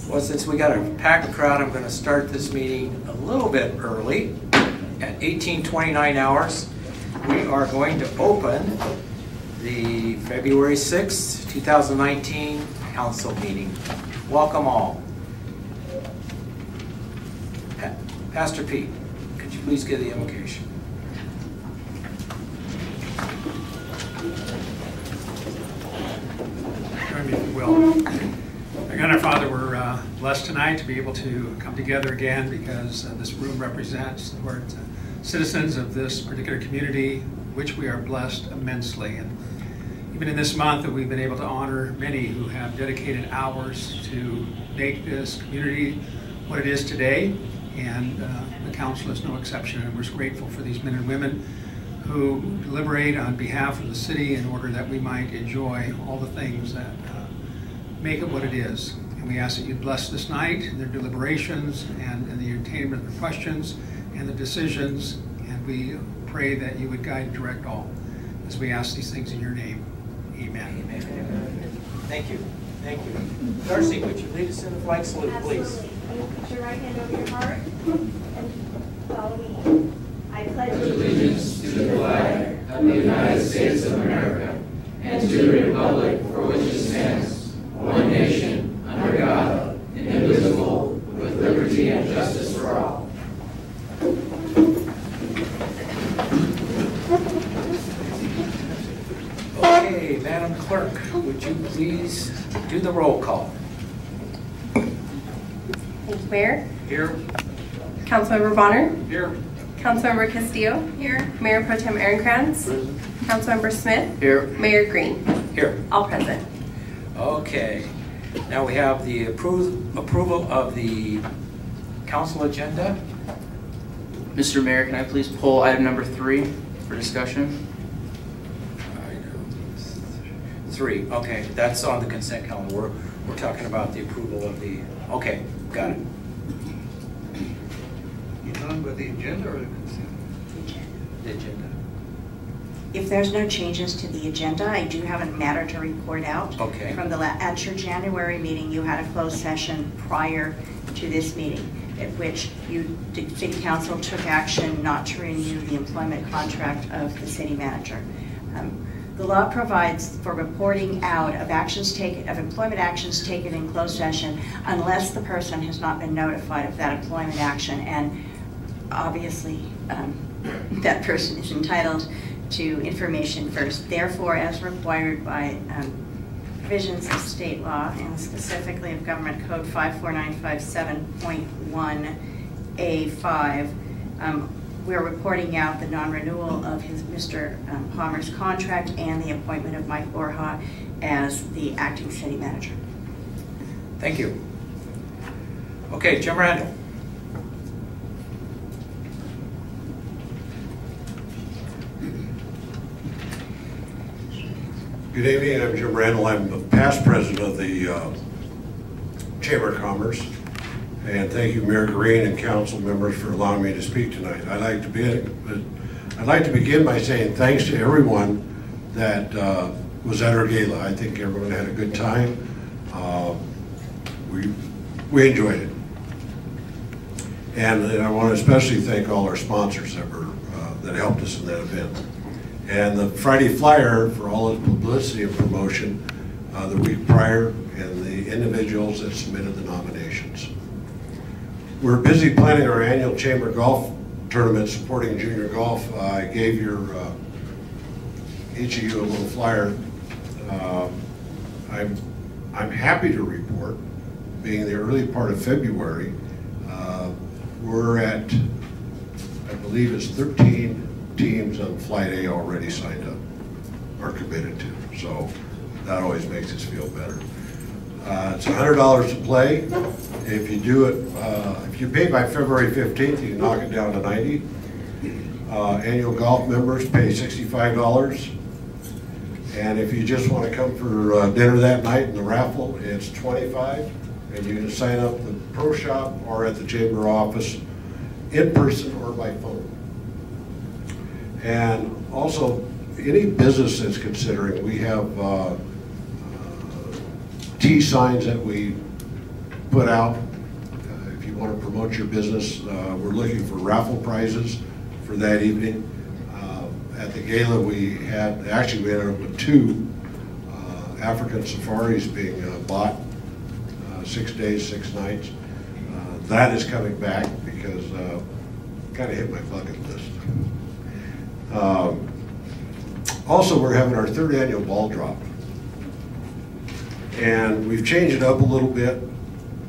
Well, since we got a packed crowd, I'm going to start this meeting a little bit early at 18:29 hours. We are going to open the February 6th, 2019 council meeting. Welcome all. Pastor Pete, could you please give the invocation? Join me if you will. God our Father, we're blessed tonight to be able to come together again because this room represents the citizens of this particular community, which we are blessed immensely. And even in this month that we've been able to honor many who have dedicated hours to make this community what it is today, and the council is no exception. And we're grateful for these men and women who deliberate on behalf of the city in order that we might enjoy all the things that make it what it is. And we ask that you bless this night and their deliberations and the attainment of the questions and the decisions. And we pray that you would guide and direct all as we ask these things in your name. Amen. Amen. Thank you. Thank you. Darcy, would you lead us in the flag salute, please? Put your right hand over your heart and follow me. I pledge allegiance to the flag of the United States of America and to the republic for which it stands, one nation, under God, indivisible, with liberty and justice for all. Okay, Madam Clerk, would you please do the roll call? Thank you, Mayor. Here. Councilmember Bonner. Here. Councilmember Castillo. Here. Mayor Pro Tem Ehrenkranz. Present. Councilmember Smith. Here. Mayor Green. Here. All present. Okay. Now we have the approval of the council agenda. Mr. Mayor, can I please pull item number 3 for discussion? Item 3. Okay, that's on the consent calendar. We're talking about the approval of the. Okay, got it. You talking about the agenda or the consent? The agenda. If there's no changes to the agenda, I do have a matter to report out. Okay. From at your January meeting, you had a closed session prior to this meeting, at which the City Council took action not to renew the employment contract of the City Manager. The law provides for reporting out of employment actions taken in closed session unless the person has not been notified of that employment action, and obviously that person is entitled to information first. Therefore, as required by provisions of state law and specifically of Government Code 54957.1A5, we're reporting out the non-renewal of Mr. Palmer's contract and the appointment of Mike Borja as the acting city manager. Thank you. Okay, Jim Randall. Good evening, I'm Jim Randall. I'm the past president of the Chamber of Commerce. And thank you, Mayor Green and council members, for allowing me to speak tonight. I'd like to begin by saying thanks to everyone that was at our gala. I think everyone had a good time. We enjoyed it. And I want to especially thank all our sponsors that helped us in that event. And the Friday Flyer for all its publicity and promotion the week prior, and the individuals that submitted the nominations. We're busy planning our annual Chamber Golf Tournament supporting junior golf. I gave each of you a little flyer. I'm happy to report, being the early part of February, we're at, I believe it's 13 teams on Flight A already signed up or committed to. So that always makes us feel better. It's $100 to play. If you do it, if you pay by February 15th, you can knock it down to $90. Annual golf members pay $65. And if you just want to come for dinner that night in the raffle, it's $25. And you can sign up at the pro shop or at the chamber office in person or by phone. And also, any business that's considering, we have T signs that we put out. If you want to promote your business, we're looking for raffle prizes for that evening. At the gala, we ended up with 2 African safaris being bought, 6 days, 6 nights. That is coming back because kind of hit my bucket list. Also, we're having our 3rd annual ball drop. And we've changed it up a little bit.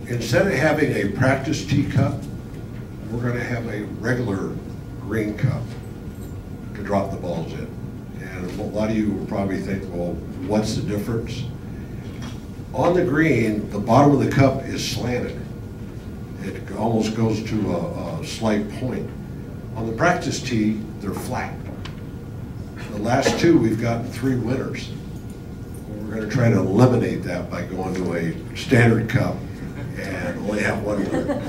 Instead of having a practice tee cup, we're going to have a regular green cup to drop the balls in. And a lot of you will probably think, well, what's the difference? On the green, the bottom of the cup is slanted. It almost goes to a slight point. On the practice tee, they're flat. The last 2, we've gotten 3 winners. We're going to try to eliminate that by going to a standard cup and only have 1 winner.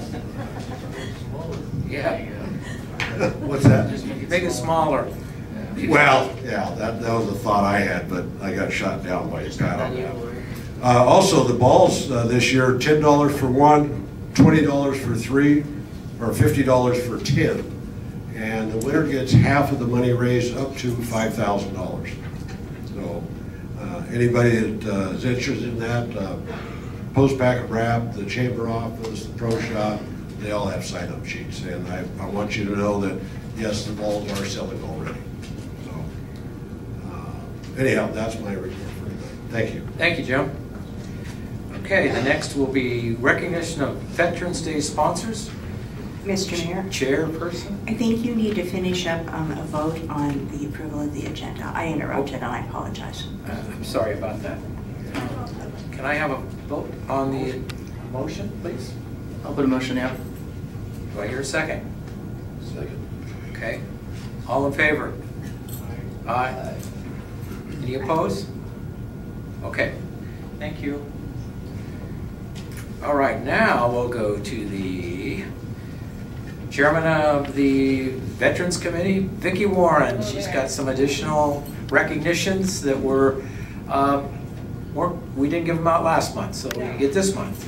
Yeah. What's that? Make it smaller. Well, yeah, that was a thought I had, but I got shot down by Pat on that. Also, the balls this year, $10 for 1, $20 for 3, or $50 for 10. And the winner gets half of the money raised up to $5,000. So anybody that is interested in that, Post Packet Wrap, the Chamber Office, the Pro Shop, they all have sign-up sheets. And I want you to know that, yes, the balls are selling already. So anyhow, that's my report for tonight. Thank you. Thank you, Jim. Okay, the next will be recognition of Veterans Day sponsors. Mr. Mayor, Chairperson. I think you need to finish up a vote on the approval of the agenda. I interrupted and I apologize. I'm sorry about that. Can I have a vote on the motion, please? I'll put a motion out. Do I hear a second? Second. Okay. All in favor? Aye. Any opposed? Okay. Thank you. All right, now we'll go to the Chairman of the Veterans Committee, Vicki Warren. She's got some additional recognitions that we didn't give them out last month, so we get this month.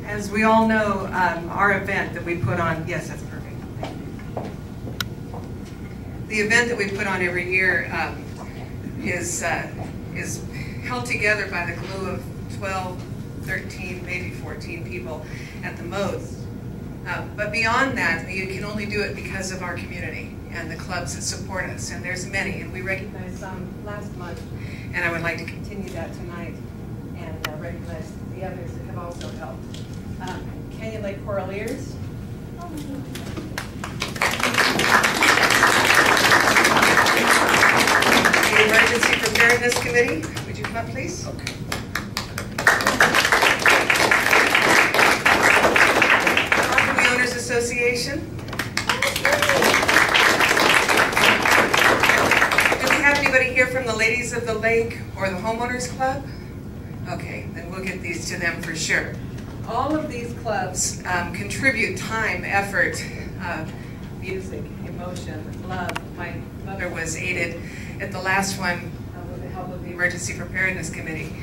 As we all know, our event that we put on, yes, that's perfect. The event that we put on every year is held together by the glue of 12, 13, maybe 14 people at the most. But beyond that, you can only do it because of our community and the clubs that support us, and there's many, and we recognized some last month, and I would like to continue that tonight and recognize the others that have also helped. Canyon Lake Coraliers. The Emergency Preparedness Committee, would you come up, please? Okay. Property Owners Association. Do we have anybody here from the Ladies of the Lake or the Homeowners Club? Okay, then we'll get these to them for sure. All of these clubs contribute time, effort, music, emotion, love. My mother was aided at the last one with the help of the Emergency Preparedness Committee.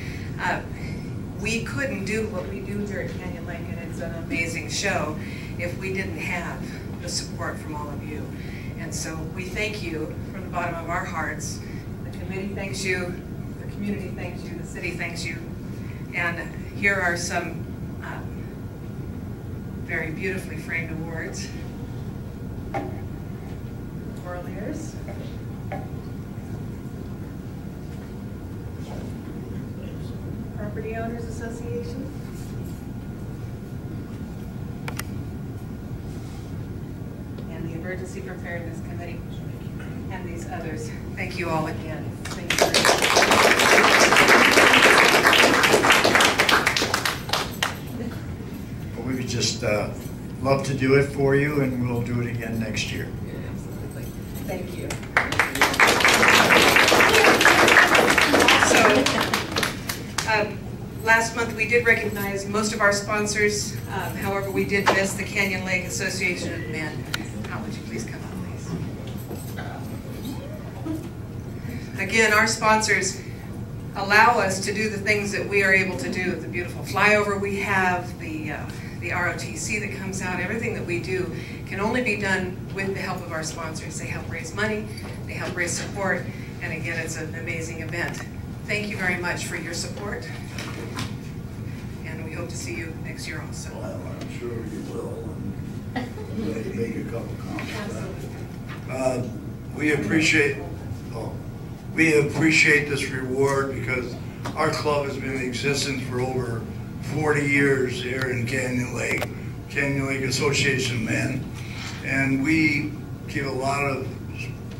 We couldn't do what we do here at Canyon Lake, and it's an amazing show, if we didn't have the support from all of you. And so we thank you from the bottom of our hearts. The committee thanks you, the community thanks you, the city thanks you. And here are some very beautifully framed awards. Coraliers. Property Owners Association. And the Emergency Preparedness Committee. And these others. Thank you all again. Thank you very much. We would just love to do it for you, and we'll do it again next year. Thank you. So, last month we did recognize most of our sponsors. However, we did miss the Canyon Lake Association of Men. Would you please come up, please? Again, our sponsors allow us to do the things that we are able to do. The beautiful flyover we have, the ROTC that comes out, everything that we do can only be done with the help of our sponsors. They help raise money, they help raise support, and again, it's an amazing event. Thank you very much for your support, and we hope to see you next year also. Well, I'm sure you will, and maybe make a couple comments. We appreciate this reward because our club has been in existence for over 40 years here in Canyon Lake Association of Men, and we give a lot of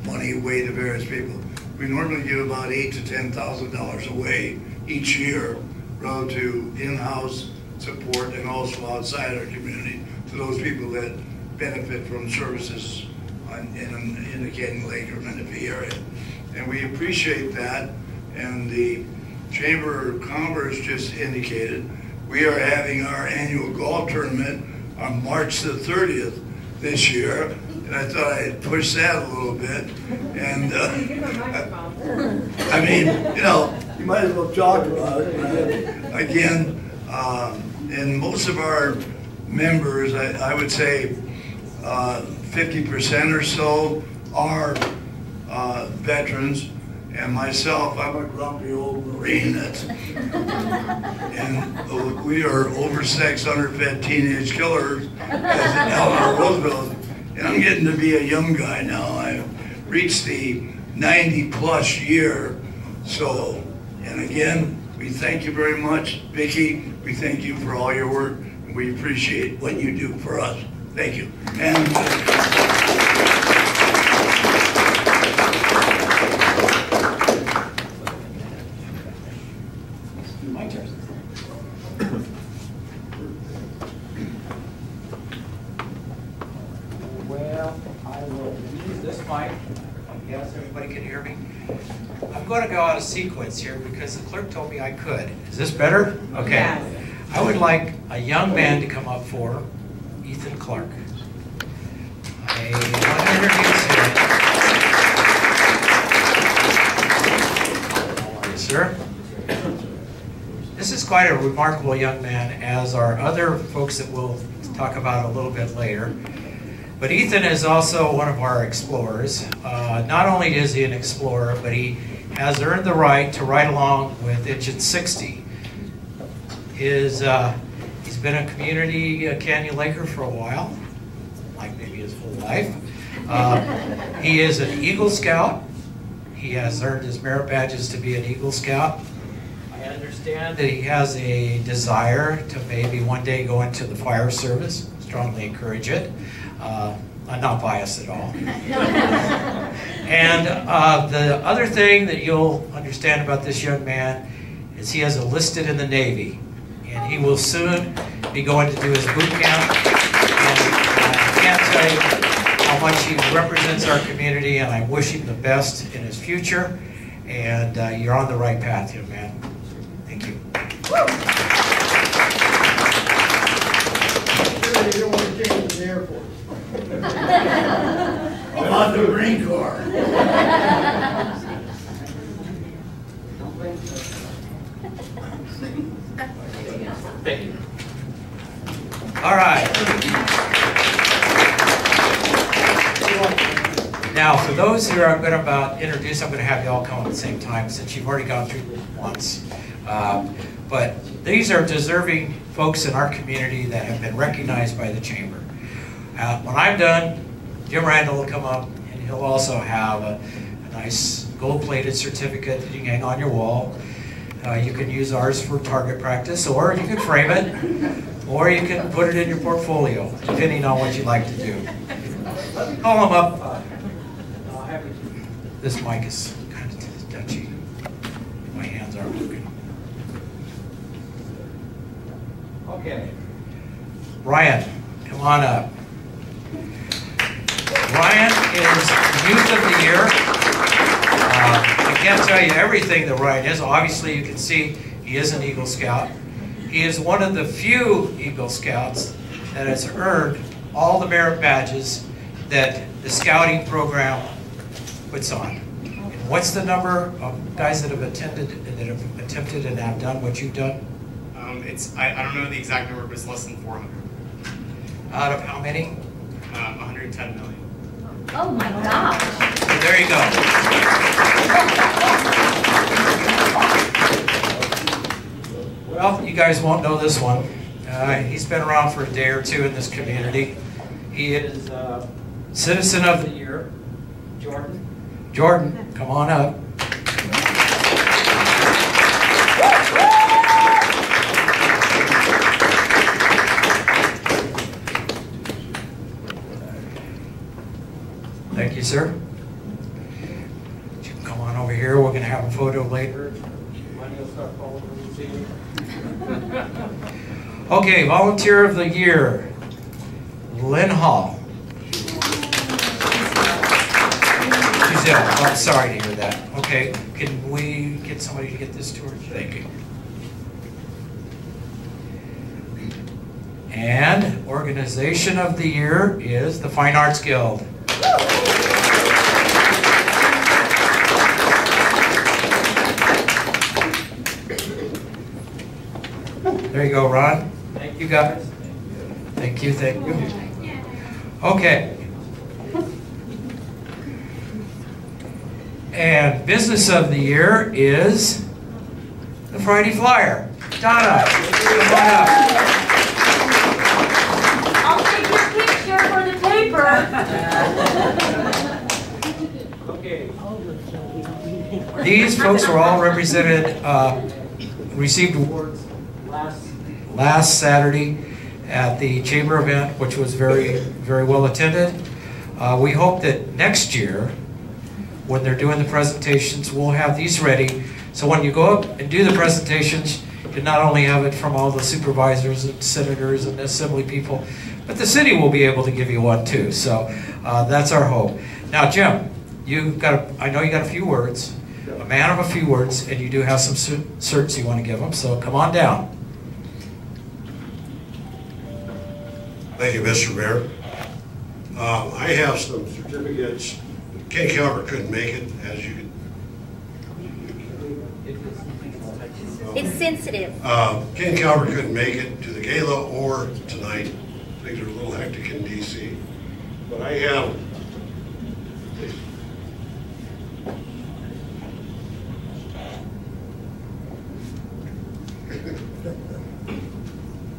money away to various people. We normally give about $8,000 to $10,000 away each year relative to in-house support and also outside our community to those people that benefit from services in the Canyon Lake or Menifee area. And we appreciate that, and the Chamber of Commerce just indicated we are having our annual golf tournament on March the 30th this year, and I thought I'd push that a little bit. And I mean, you know, you might as well talk about it. Again, and most of our members, I would say 50% or so are veterans, and myself, I'm a grumpy old Marine. And we are oversexed, underfed teenage killers, as Eleanor Roosevelt. And I'm getting to be a young guy now. I've reached the 90-plus year. So, and again, we thank you very much, Vicki. We thank you for all your work, and we appreciate what you do for us. Thank you. And I'm going to go out of sequence here because the clerk told me I could. Is this better? Okay. Yes. I would like a young man to come up for Ethan Clark. I want to introduce him. How are you, sir? This is quite a remarkable young man, as are other folks that we'll talk about a little bit later. But Ethan is also one of our explorers. Not only is he an explorer, but he has earned the right to ride along with Itch at 60. He's been a community Canyon Laker for a while, like maybe his whole life. He is an Eagle Scout. He has earned his merit badges to be an Eagle Scout. I understand that he has a desire to maybe one day go into the fire service. Strongly encourage it. I'm not biased at all. And the other thing that you'll understand about this young man is he has enlisted in the Navy, and he will soon be going to do his boot camp. And I can't tell you how much he represents our community, and I wish him the best in his future. And you're on the right path, young man. Thank you. You don't want to take him to the airport. I'm on the Marine Corps. Thank you. All right. Now, for those who I'm going to introduce, I'm going to have you all come at the same time since you've already gone through this once. But these are deserving folks in our community that have been recognized by the Chamber. When I'm done, Jim Randall will come up, and he'll also have a nice gold-plated certificate that you can hang on your wall. You can use ours for target practice, or you can frame it, or you can put it in your portfolio, depending on what you'd like to do. Call him up. This mic is kind of touchy. My hands aren't working. Okay. Ryan, come on up. Ryan is Youth of the Year. I can't tell you everything that Ryan is. Obviously, you can see he is an Eagle Scout. He is one of the few Eagle Scouts that has earned all the merit badges that the scouting program puts on. And what's the number of guys that have attended that have attempted and have done what you've done? I don't know the exact number, but it's less than 400. Out of how many? 110 million. Oh my gosh. So there you go. Well, you guys won't know this one. He's been around for a day or two in this community. He is Citizen of the Year, Jordan. Jordan, come on up. Thank you, sir. You can come on over here. We're going to have a photo later. Okay, Volunteer of the Year, Lynn Hall. I'm sorry to hear that. Okay, can we get somebody to get this to her? Thank you. And Organization of the Year is the Fine Arts Guild. There you go, Ron. Thank you, guys. Thank you, thank you. Okay. And Business of the Year is the Friday Flyer. Donna, come on up. I'll take your picture for the paper. Okay. These folks were all represented, received awards last Saturday at the Chamber event, which was very, very well attended. We hope that next year, when they're doing the presentations, we'll have these ready. So when you go up and do the presentations, you not only have it from all the supervisors and senators and assembly people, but the city will be able to give you one too. So that's our hope. Now, Jim, I know you got a few words, a man of a few words, and you do have some certs you want to give them. So come on down. Thank you, Mr. Mayor. I have some certificates. Ken Calvert couldn't make it, as you can. It's sensitive. Ken Calvert couldn't make it to the gala or tonight. Things are a little hectic in DC. But I have.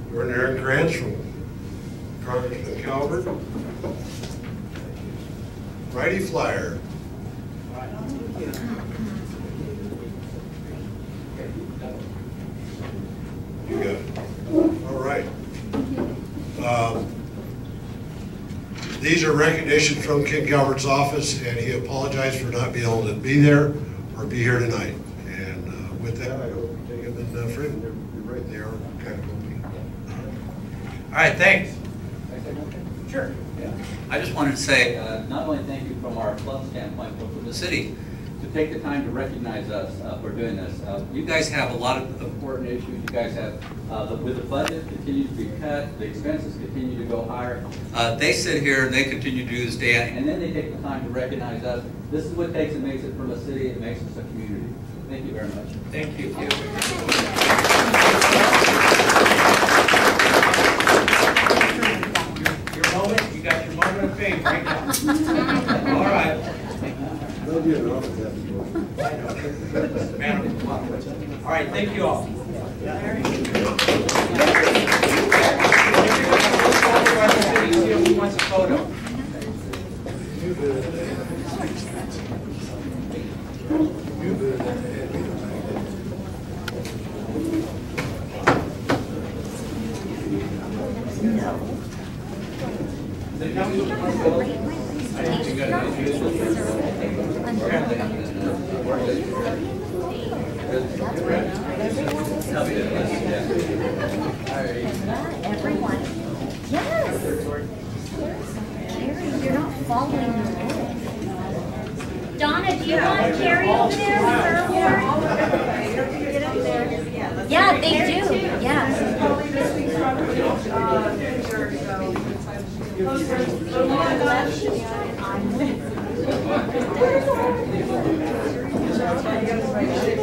Jordan Aaron Krantz from Congressman Calvert. Friday Flyer. You got it. All right. These are recognitions from Ken Calvert's office, and he apologized for not being able to be there or be here tonight. And with that, I hope you take them in frame. You're right there, kind of moving. All right, thanks. Sure. Yeah. I just wanted to say, not only thank you from our club standpoint, but from the city, to take the time to recognize us for doing this. You guys have a lot of important issues. You guys have, with the budget continue to be cut, the expenses continue to go higher. They sit here and they continue to do this day, and then they take the time to recognize us. This is what makes it from a city, it makes us a community. Thank you very much. Thank you. Your moment, you got your moment of fame right now. All right. All right, thank you all. Who wants a photo? Everyone. Yes. Carrie, you're not following the rules. Donna, do you want Carrie over there with her award? Yeah, they do. Yeah.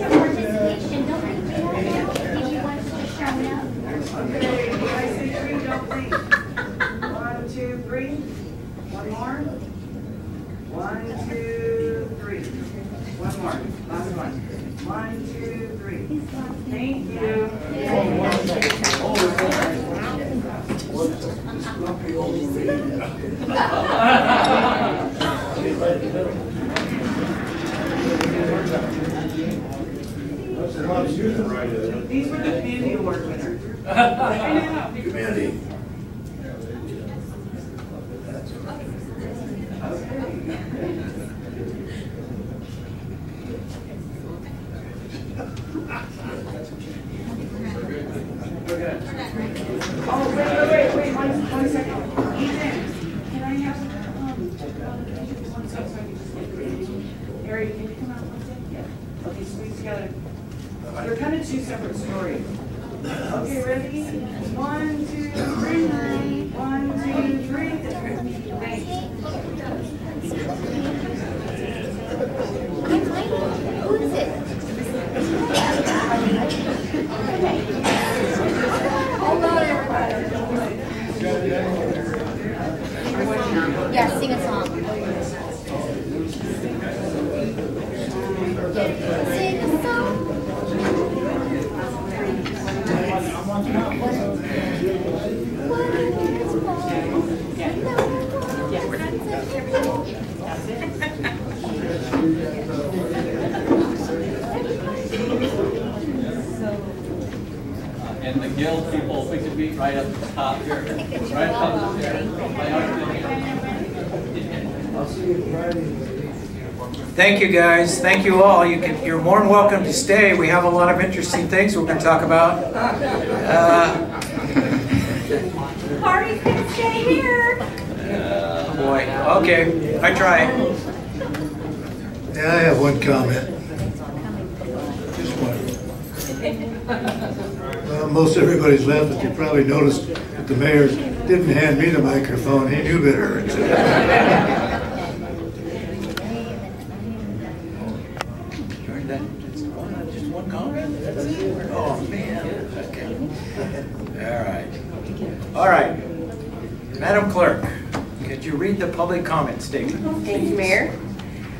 Participation Okay, when I say three, don't blink. 1, 2, 3. One more. 1, 2, 3. One more. Last one. 1, 2, 3. Thank you. These were the community award winners. Community. Oh, wait, one second. Ethan, can I have, one second, Harry, can you come out one second? Yeah. Okay, squeeze together. They're kind of two separate stories. Okay, ready? 1, 2, 3. 1, 2, 3. Thanks. Who is it? Hold on, everybody. Yeah, sing a song. Sing a song. And the guild people, if we could meet right up at the top here, right up there. Thank you, guys. Thank you all. You're more than welcome to stay. We have a lot of interesting things we're going to talk about. Party's gonna stay here. Boy. Okay. I try. Yeah, I have one comment. Just one. Well, most everybody's left, but you probably noticed that the mayor didn't hand me the microphone. He knew better. Just one comment? That's it? Oh, man. Okay. All right. Madam Clerk, could you read the public comment statement? Thank you, Mayor.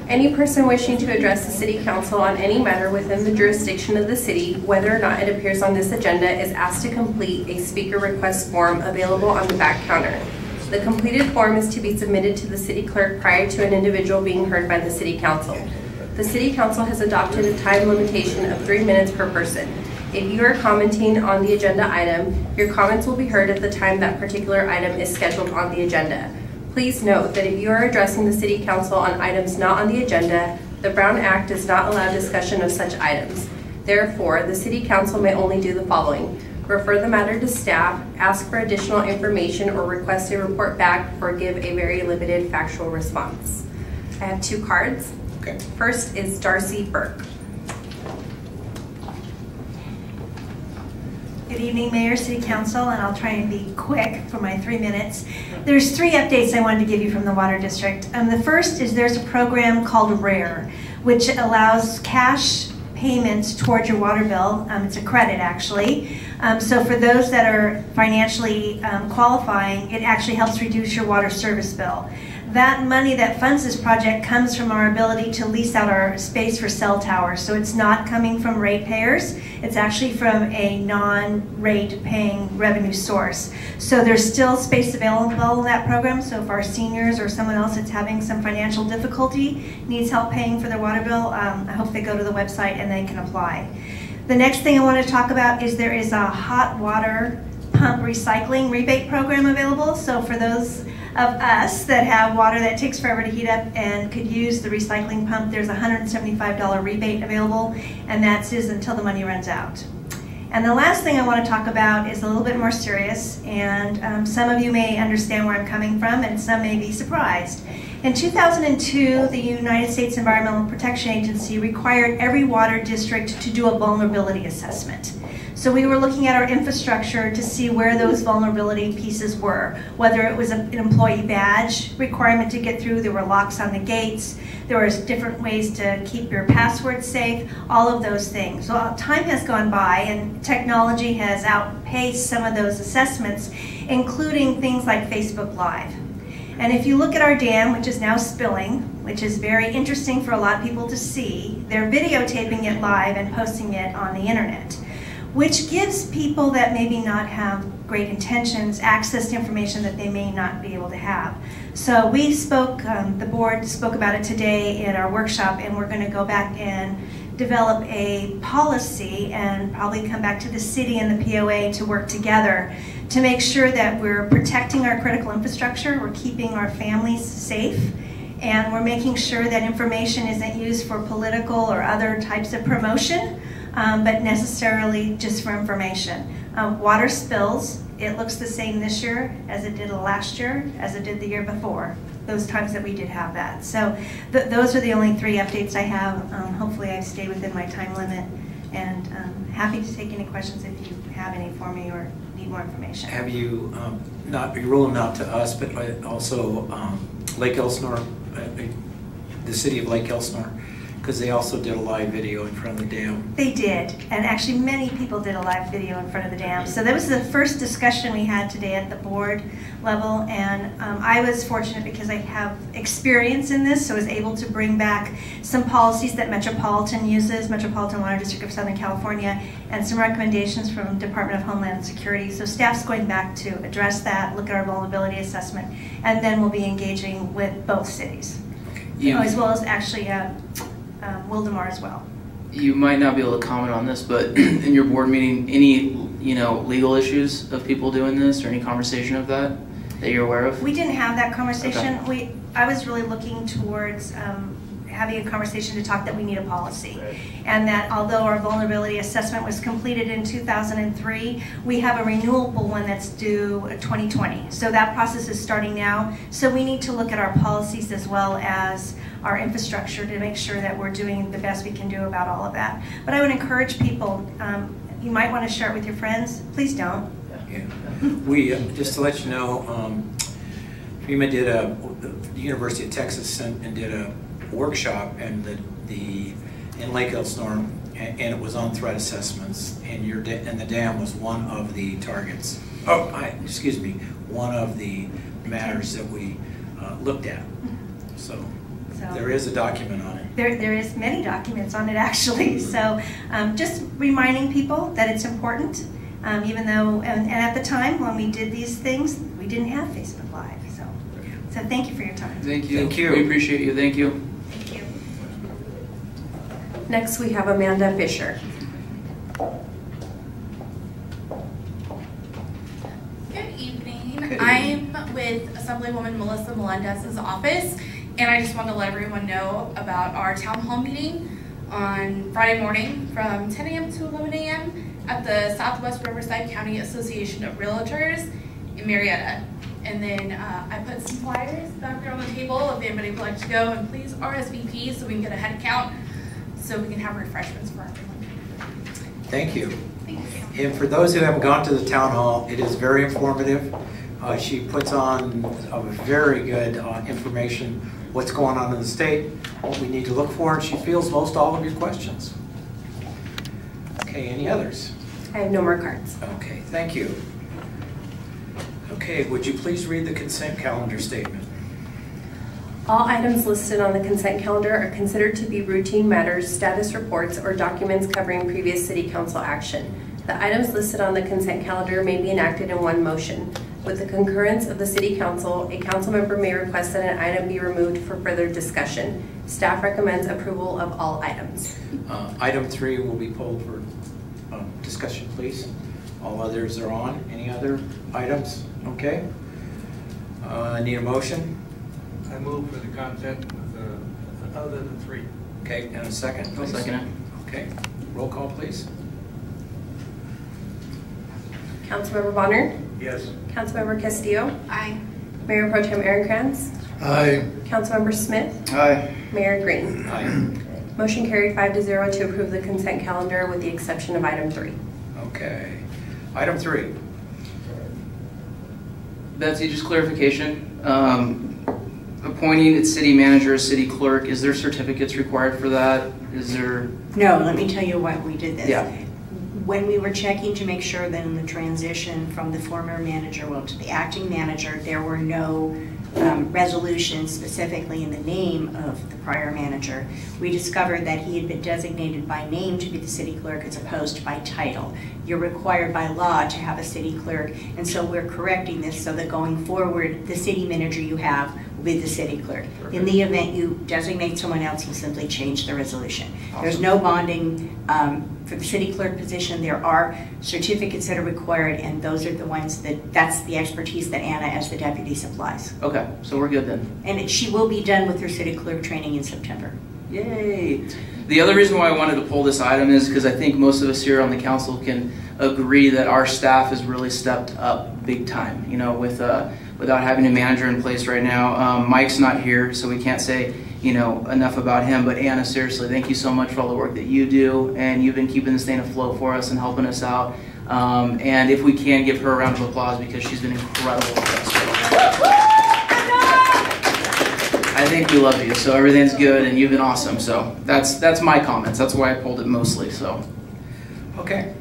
Any person wishing to address the City Council on any matter within the jurisdiction of the city, whether or not it appears on this agenda, is asked to complete a speaker request form available on the back counter. The completed form is to be submitted to the City Clerk prior to an individual being heard by the City Council. The City Council has adopted a time limitation of 3 minutes per person. If you are commenting on the agenda item, your comments will be heard at the time that particular item is scheduled on the agenda. Please note that if you are addressing the City Council on items not on the agenda, the Brown Act does not allow discussion of such items. Therefore, the City Council may only do the following: refer the matter to staff, ask for additional information, or request a report back, or give a very limited factual response. I have 2 cards. Okay. First is Darcy Burke. Good evening, Mayor, City Council, and I'll try and be quick for my 3 minutes. There's 3 updates I wanted to give you from the Water District. The first is there's a program called RARE, which allows cash payments towards your water bill. It's a credit, actually. So for those that are financially qualifying, it actually helps reduce your water service bill. That money that funds this project comes from our ability to lease out our space for cell towers. So it's not coming from ratepayers. It's actually from a non-rate paying revenue source. So there's still space available in that program. So if our seniors or someone else that's having some financial difficulty needs help paying for their water bill, I hope they go to the website and they can apply. The next thing I want to talk about is there is a hot water pump recycling rebate program available. So for those of us that have water that takes forever to heat up and could use the recycling pump, there's a $175 rebate available, and that's until the money runs out. And the last thing I want to talk about is a little bit more serious, and some of you may understand where I'm coming from, and some may be surprised. In 2002, the United States Environmental Protection Agency required every water district to do a vulnerability assessment. So we were looking at our infrastructure to see where those vulnerability pieces were, whether it was an employee badge requirement to get through, there were locks on the gates, there was different ways to keep your password safe, all of those things. Well, time has gone by and technology has outpaced some of those assessments, including things like Facebook Live. And if you look at our dam, which is now spilling, which is very interesting for a lot of people to see, they're videotaping it live and posting it on the internet, which gives people that maybe not have great intentions access to information that they may not be able to have. So we spoke, the board spoke about it today at our workshop, and we're going to go back and develop a policy and probably come back to the city and the POA to work together to make sure that we're protecting our critical infrastructure, we're keeping our families safe, and we're making sure that information isn't used for political or other types of promotion, but necessarily just for information. Water spills, it looks the same this year as it did last year, as it did the year before, those times that we did have that. So those are the only 3 updates I have. Hopefully I stay within my time limit, and happy to take any questions if you have any for me or need more information. Have you, you roll them out to us, but also Lake Elsinore, the city of Lake Elsinore, because they also did a live video in front of the dam. They did, and actually many people did a live video in front of the dam. So that was the first discussion we had today at the board level, and I was fortunate because I have experience in this, so I was able to bring back some policies that Metropolitan uses, Metropolitan Water District of Southern California, and some recommendations from Department of Homeland Security. So staff's going back to address that, look at our vulnerability assessment, and then we'll be engaging with both cities, as well as actually Wildemar as well. You might not be able to comment on this, but in your board meeting, any legal issues of people doing this, or any conversation of that you're aware of? We didn't have that conversation. Okay. I was really looking towards having a conversation to talk that we need a policy, and that although our vulnerability assessment was completed in 2003, we have a renewable one that's due 2020. So that process is starting now. So we need to look at our policies as well as our infrastructure to make sure that we're doing the best we can do about all of that. But I would encourage people, you might want to share it with your friends. Please don't. Yeah. We, just to let you know, FEMA did the University of Texas sent and did a workshop and in Lake Elsinore, and it was on threat assessments, and the dam was one of the targets. Oh, excuse me, one of the matters that we looked at. So there is a document on it. There is many documents on it actually. So just reminding people that it's important, even though, and at the time when we did these things, we didn't have Facebook Live. So thank you for your time. Thank you. Thank you. We appreciate you. Thank you. Thank you. Next we have Amanda Fisher. Good evening. I'm with Assemblywoman Melissa Melendez's office, and I just want to let everyone know about our town hall meeting on Friday morning from 10 a.m. to 11 a.m. at the Southwest Riverside County Association of Realtors in Marietta. And then I put some flyers back there on the table if anybody would like to go, and please RSVP so we can get a head count so we can have refreshments for everyone. Thank you. Thank you. And for those who haven't gone to the town hall, it is very informative. She puts on a very good information, what's going on in the state, what we need to look for, and she fields most all of your questions. Okay, any others? I have no more cards. Okay, thank you. Okay, would you please read the consent calendar statement? All items listed on the consent calendar are considered to be routine matters, status reports, or documents covering previous city council action. The items listed on the consent calendar may be enacted in one motion. With the concurrence of the city council, a council member may request that an item be removed for further discussion. Staff recommends approval of all items. Item 3 will be pulled for discussion, please. All others are on. Any other items? Okay. Need a motion? I move for the consent other than 3. Okay, and a second, please. I'll second it. Okay. Roll call, please. Councilmember Bonner? Yes. Councilmember Castillo? Aye. Mayor Pro Tem Aaron Kranz? Aye. Councilmember Smith? Aye. Mayor Green? Aye. Motion carried 5-0 to approve the consent calendar with the exception of item 3. Okay. Item 3. Betsy, just clarification. Appointing its city manager as city clerk, is there certificates required for that? Is there? No, let me tell you why we did this. Yeah. When we were checking to make sure that in the transition from the former manager, well, to the acting manager, there were no resolutions specifically in the name of the prior manager, we discovered that he had been designated by name to be the city clerk as opposed to by title. You're required by law to have a city clerk, and so we're correcting this so that going forward, the city manager you have will be the city clerk. Perfect. In the event you designate someone else, you simply change the resolution. Awesome. There's no bonding for the city clerk position. There are certificates that are required, and those are the ones that's the expertise that Anna as the deputy supplies. Okay, so we're good then. And she will be done with her city clerk training in September. Yay! The other reason why I wanted to pull this item is because I think most of us here on the council can agree that our staff has really stepped up big time, you know, without having a manager in place right now. Mike's not here, so we can't say, you know, enough about him, but Anna, seriously, thank you so much for all the work that you do, and you've been keeping this thing afloat for us and helping us out. And if we can, give her a round of applause because she's been incredible with us. I think we love you, so everything's good, and you've been awesome. So that's my comments. That's why I pulled it mostly. So, okay.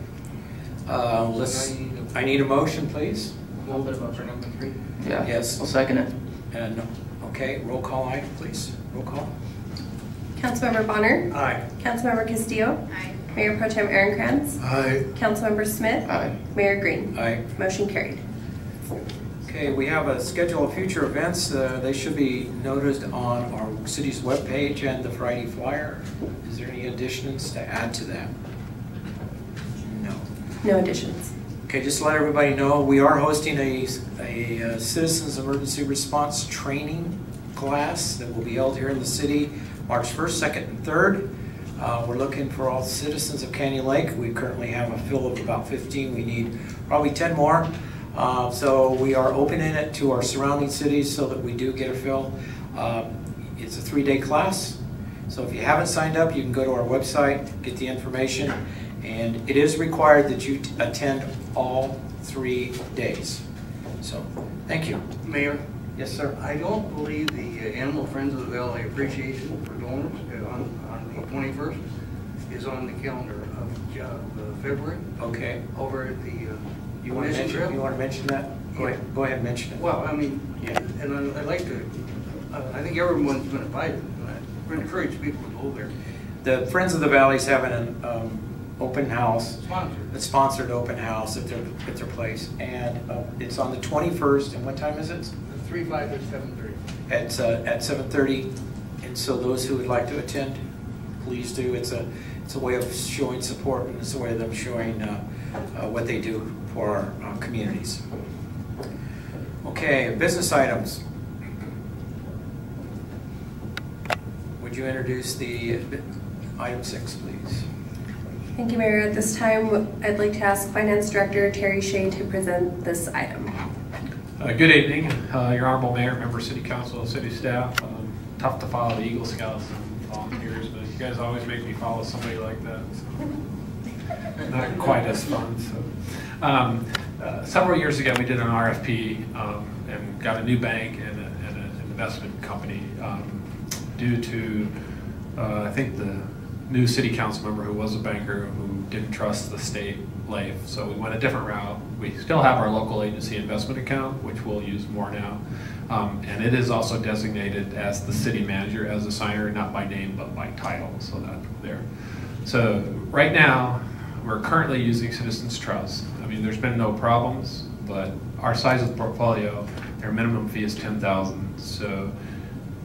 I need a motion, please. I'll put a motion for number 3. Yeah. Yes. I'll second it. And okay, roll call item, please. Roll call. Councilmember Bonner? Aye. Councilmember Castillo? Aye. Mayor Pro Tem Aaron Kranz? Aye. Councilmember Smith? Aye. Mayor Green? Aye. Motion carried. Okay, we have a schedule of future events. They should be noticed on our city's webpage and the Friday flyer. Is there any additions to add to that? No. No additions. Okay, just to let everybody know, we are hosting a Citizens Emergency Response Training class that will be held here in the city March 1st, 2nd, and 3rd. We're looking for all citizens of Canyon Lake. We currently have a fill of about 15. We need probably 10 more. So we are opening it to our surrounding cities so that we do get a fill. It's a 3-day class. So if you haven't signed up, you can go to our website, get the information, and it is required that you attend all 3 days. So, thank you. Mayor? Yes, sir. I don't believe the Animal Friends of the Valley Appreciation for Donors on the 21st is on the calendar of February. Okay. Over at the You want to mention that? Go ahead and mention it. Well, I mean, yeah, and I'd like to, I think everyone's been invited. We're going to encourage people to go there. The Friends of the Valley is having an open house. Sponsored. A sponsored open house at their place. And it's on the 21st. And what time is it? 3:05 to 7:30. At 7:30. And so those who would like to attend, please do. It's a way of showing support, and it's a way of them showing what they do for our communities. Okay, business items. Would you introduce the item 6, please? Thank you, Mayor. At this time, I'd like to ask Finance Director Terry Shea to present this item. Good evening, Your Honorable Mayor, member City Council, city staff. Tough to follow the Eagle Scouts and volunteers, but you guys always make me follow somebody like that. So. Not quite as fun. So. Several years ago, we did an RFP and got a new bank and an investment company due to, I think, the new city council member who was a banker who didn't trust the state LAIF. So we went a different route. We still have our local agency investment account, which we'll use more now. And it is also designated as the city manager as a signer, not by name, but by title. So that's there. So right now, we're currently using Citizens Trust. I mean, there's been no problems, but our size of the portfolio, their minimum fee is $10,000. So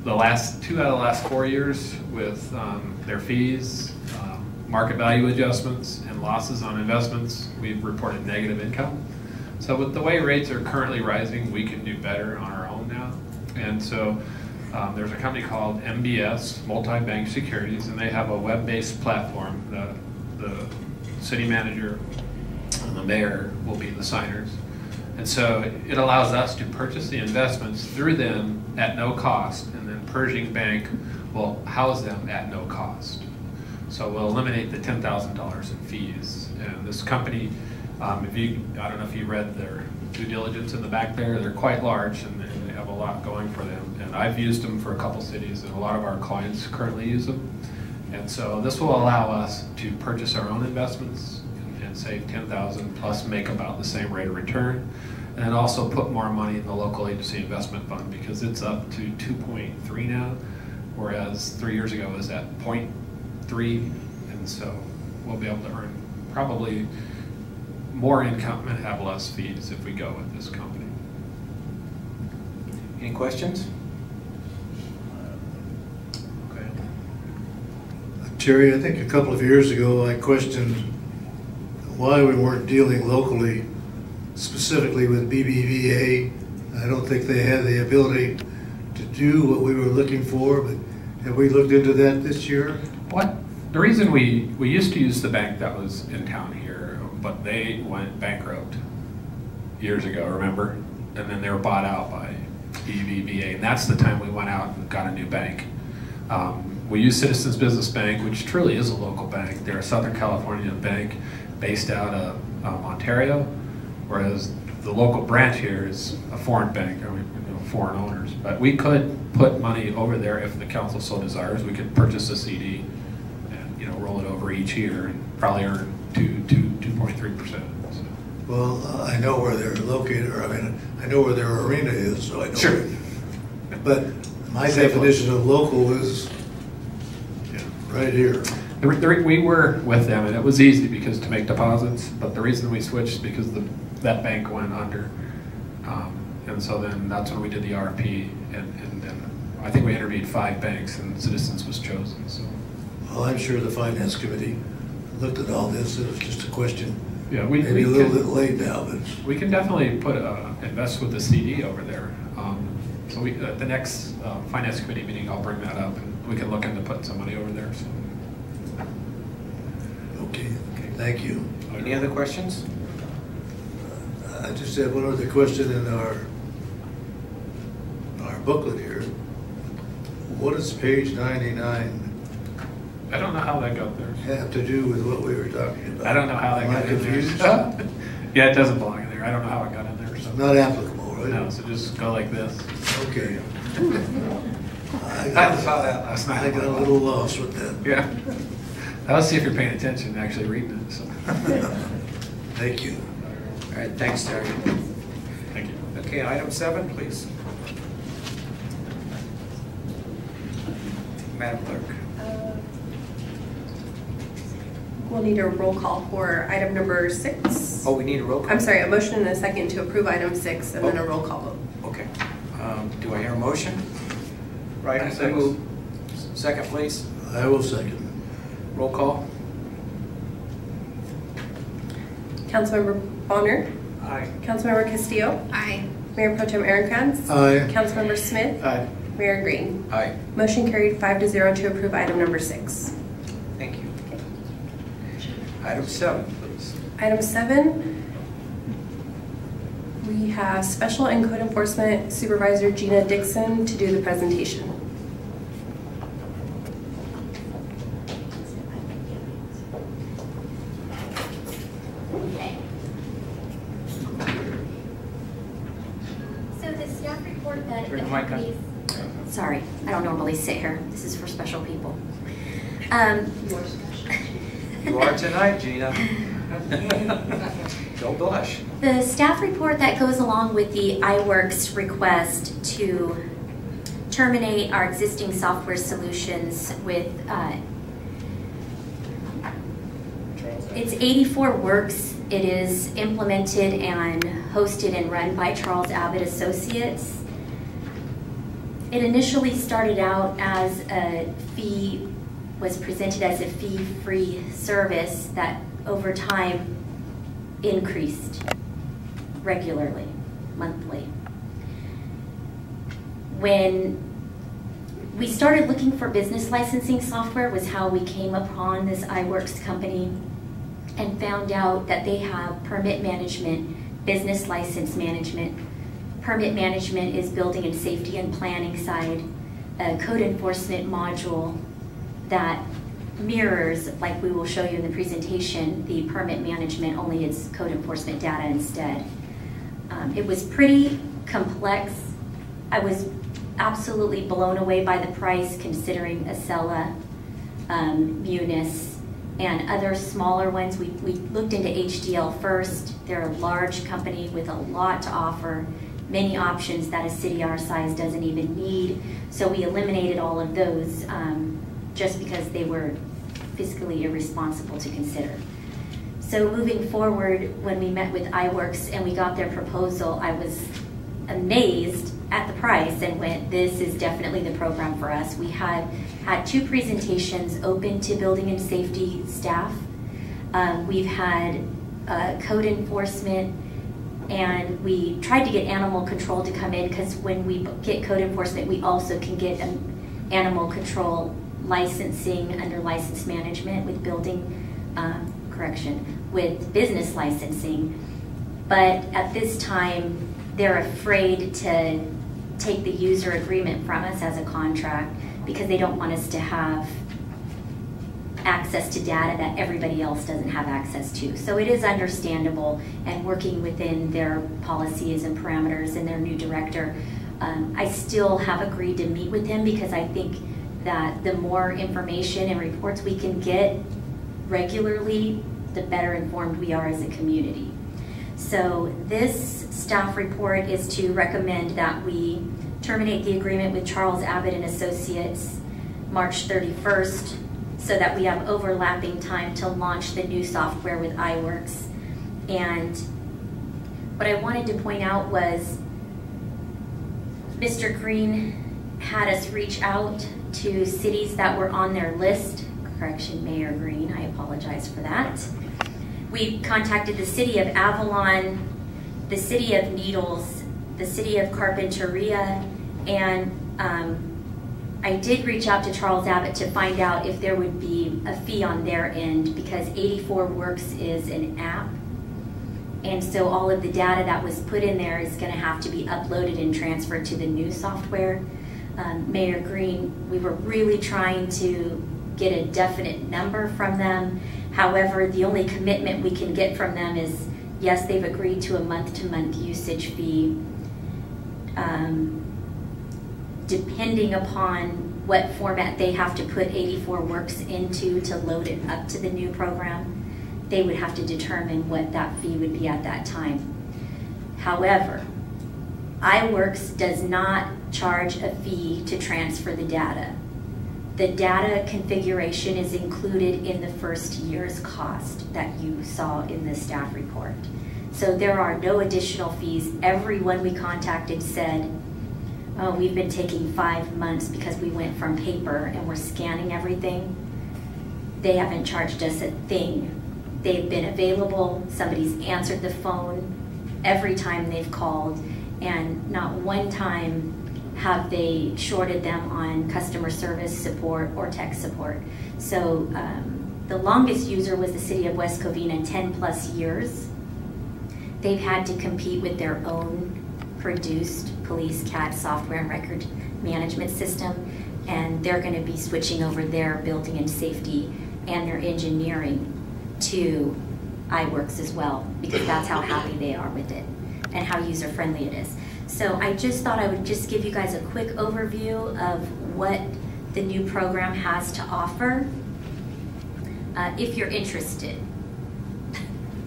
the last 2 out of the last 4 years with their fees, market value adjustments, and losses on investments, we've reported negative income. So with the way rates are currently rising, we can do better on our own now. And so there's a company called MBS, Multi-Bank Securities, and they have a web-based platform. The city manager and the mayor will be the signers. And so it allows us to purchase the investments through them at no cost, and then Pershing Bank will house them at no cost. So we'll eliminate the $10,000 in fees. And this company, I don't know if you read their due diligence in the back there, they're quite large and they have a lot going for them. And I've used them for a couple cities, and a lot of our clients currently use them. And so this will allow us to purchase our own investments and save $10,000 plus make about the same rate of return. And then also put more money in the local agency investment fund, because it's up to 2.3 now, whereas 3 years ago it was at 0.3. And so we'll be able to earn probably more income and have less fees if we go with this company. Any questions? Okay. Terry, I think a couple of years ago I questioned why we weren't dealing locally, specifically with BBVA. I don't think they had the ability to do what we were looking for, but have we looked into that this year? What? The reason we used to use the bank that was in town here, but they went bankrupt years ago, remember? And then they were bought out by BBVA, and that's the time we went out and got a new bank. We use Citizens Business Bank, which truly is a local bank. They're a Southern California bank based out of Ontario, whereas the local branch here is a foreign bank, foreign owners. But we could put money over there if the council so desires. We could purchase a CD and roll it over each year and probably earn 2.3%. So. Well, I know where they're located, or I know where their arena is, so I know. Sure. But my definition of local is right here. We were with them, and it was easy because to make deposits. But the reason we switched is because that bank went under, and so then that's when we did the RFP, and then I think we interviewed 5 banks, and Citizens was chosen. So. Well, I'm sure the finance committee looked at all this. It was just a question. Yeah, maybe a little bit late now, but we can definitely put invest with the CD over there. So at the next finance committee meeting, I'll bring that up, and we can look into putting some money over there. So. Okay, thank you. Any other questions? I just have one other question in our booklet here. What does page 99? I don't know how that got there. Have to do with what we were talking about? I don't know how that got in confused? there. Yeah, it doesn't belong in there. I don't know how it got in there. So. Not applicable, right? No, so just go like this. Okay. I saw that last night. I got a little lost with that. Yeah. I'll see if you're paying attention and actually reading it. So. Thank you. All right, thanks, Terry. Thank you. Okay, item 7, please. Madam Clerk. We'll need a roll call for item number 6. Oh, we need a roll call? I'm sorry, a motion and a second to approve item 6, and then a roll call vote. Okay. Do I hear a motion? Right, I 6. move. Second, please. I will second. Roll call. Councilmember Bonner? Aye. Councilmember Castillo? Aye. Mayor Pro Tem Aaron Aye. Councilmember Smith? Aye. Mayor Green? Aye. Motion carried 5-0 to approve item number 6. Thank you. Item 7, please. Item 7, we have Special and Code Enforcement Supervisor Gina Dixon to do the presentation. Okay. So the staff report that Turn the mic on. accompanies... Sorry, I don't normally sit here. This is for special people. You are tonight, Gina. Don't blush. The staff report that goes along with the iWorks request to terminate our existing software solutions with, it's 84 Works. It is implemented and hosted and run by Charles Abbott Associates. It initially started out as a fee, was presented as a fee-free service that over time increased regularly, monthly. When we started looking for business licensing software was how we came upon this iWorks company and found out that they have permit management business license management. Permit management is building and safety and planning side. A code enforcement module that mirrors, like we will show you in the presentation, the permit management, only it's code enforcement data instead. It was pretty complex. I was absolutely blown away by the price considering Acela, Munis, and other smaller ones. We looked into HDL first. They're a large company with a lot to offer, many options that a city our size doesn't even need. So we eliminated all of those just because they were fiscally irresponsible to consider. So moving forward, when we met with iWorks and we got their proposal, I was amazed at the price and went, this is definitely the program for us. We had 2 presentations open to building and safety staff. We've had code enforcement, and we tried to get animal control to come in, because when we get code enforcement, we also can get animal control licensing under license management with building, with business licensing. But at this time, they're afraid to take the user agreement from us as a contract because they don't want us to have access to data that everybody else doesn't have access to. So it is understandable, and working within their policies and parameters and their new director, I still have agreed to meet with him because I think that the more information and reports we can get regularly, the better informed we are as a community. So this staff report is to recommend that we terminate the agreement with Charles Abbott and Associates March 31st so that we have overlapping time to launch the new software with iWorks. And what I wanted to point out was Mr. Green had us reach out to cities that were on their list. Correction, Mayor Green, I apologize for that. We contacted the city of Avalon, the city of Needles, the city of Carpinteria, and I did reach out to Charles Abbott to find out if there would be a fee on their end, because 84 Works is an app, and so all of the data that was put in there is going to have to be uploaded and transferred to the new software. Mayor Green, we were really trying to get a definite number from them. However, the only commitment we can get from them is, yes, they've agreed to a month-to-month usage fee. Depending upon what format they have to put 84 Works into to load it up to the new program, they would have to determine what that fee would be at that time. However, iWorks does not charge a fee to transfer the data. The data configuration is included in the first year's cost that you saw in the staff report. So there are no additional fees. Everyone we contacted said, oh, we've been taking 5 months because we went from paper and we're scanning everything. They haven't charged us a thing. They've been available, somebody's answered the phone every time they've called, and not one time have they shorted them on customer service support or tech support. So the longest user was the city of West Covina, 10 plus years. They've had to compete with their own produced police CAD software and record management system, and they're going to be switching over their building and safety and their engineering to iWorks as well, because that's how happy they are with it and how user-friendly it is. So I just thought I would just give you guys a quick overview of what the new program has to offer, if you're interested.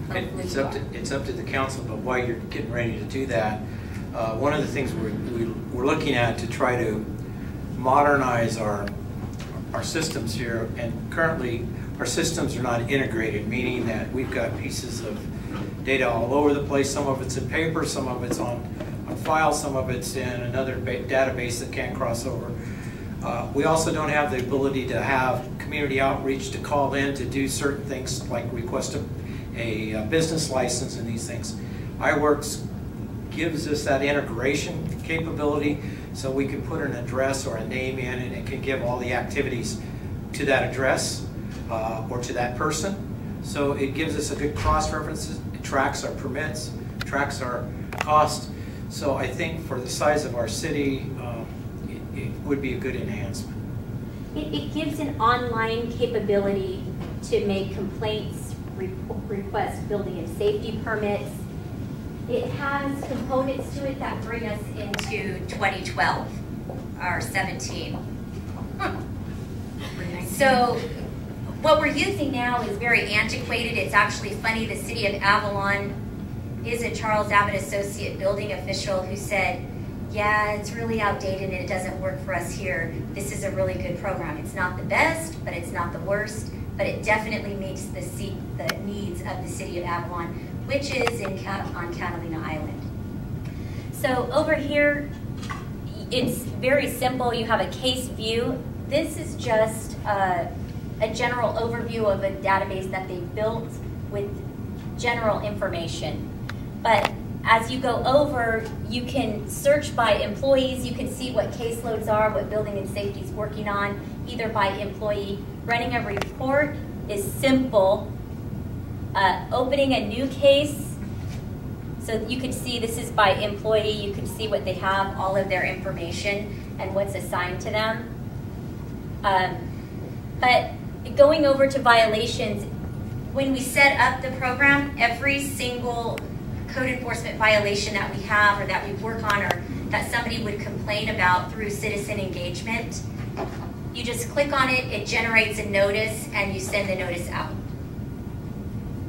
It's up to the council, but while you're getting ready to do that, one of the things we're looking at to try to modernize our systems here, and currently our systems are not integrated, meaning that we've got pieces of data all over the place. Some of it's in paper, some of it's on file, some of it's in another database that can't cross over. We also don't have the ability to have community outreach to call in to do certain things like request a business license and these things. iWorks gives us that integration capability, so we can put an address or a name in, and it can give all the activities to that address or to that person. So it gives us a good cross-reference. It tracks our permits, tracks our cost. So I think for the size of our city, it would be a good enhancement. It gives an online capability to make complaints, request building and safety permits. It has components to it that bring us into 2012 or 17. So what we're using now is very antiquated. It's actually funny, the city of Avalon is a Charles Abbott Associate building official who said, yeah, it's really outdated and it doesn't work for us here. This is a really good program. It's not the best, but it's not the worst, but it definitely meets the needs of the city of Avalon, which is on Catalina Island. So over here, it's very simple. You have a case view. This is just a general overview of a database that they built with general information. But as you go over, you can search by employees. You can see what caseloads are, what building and safety is working on, either by employee. Running a report is simple. Opening a new case, so you can see this is by employee. You can see what they have, all of their information, and what's assigned to them. But going over to violations, when we set up the program, every single code enforcement violation that we have or that we work on or that somebody would complain about through citizen engagement, you just click on it, it generates a notice, and you send the notice out.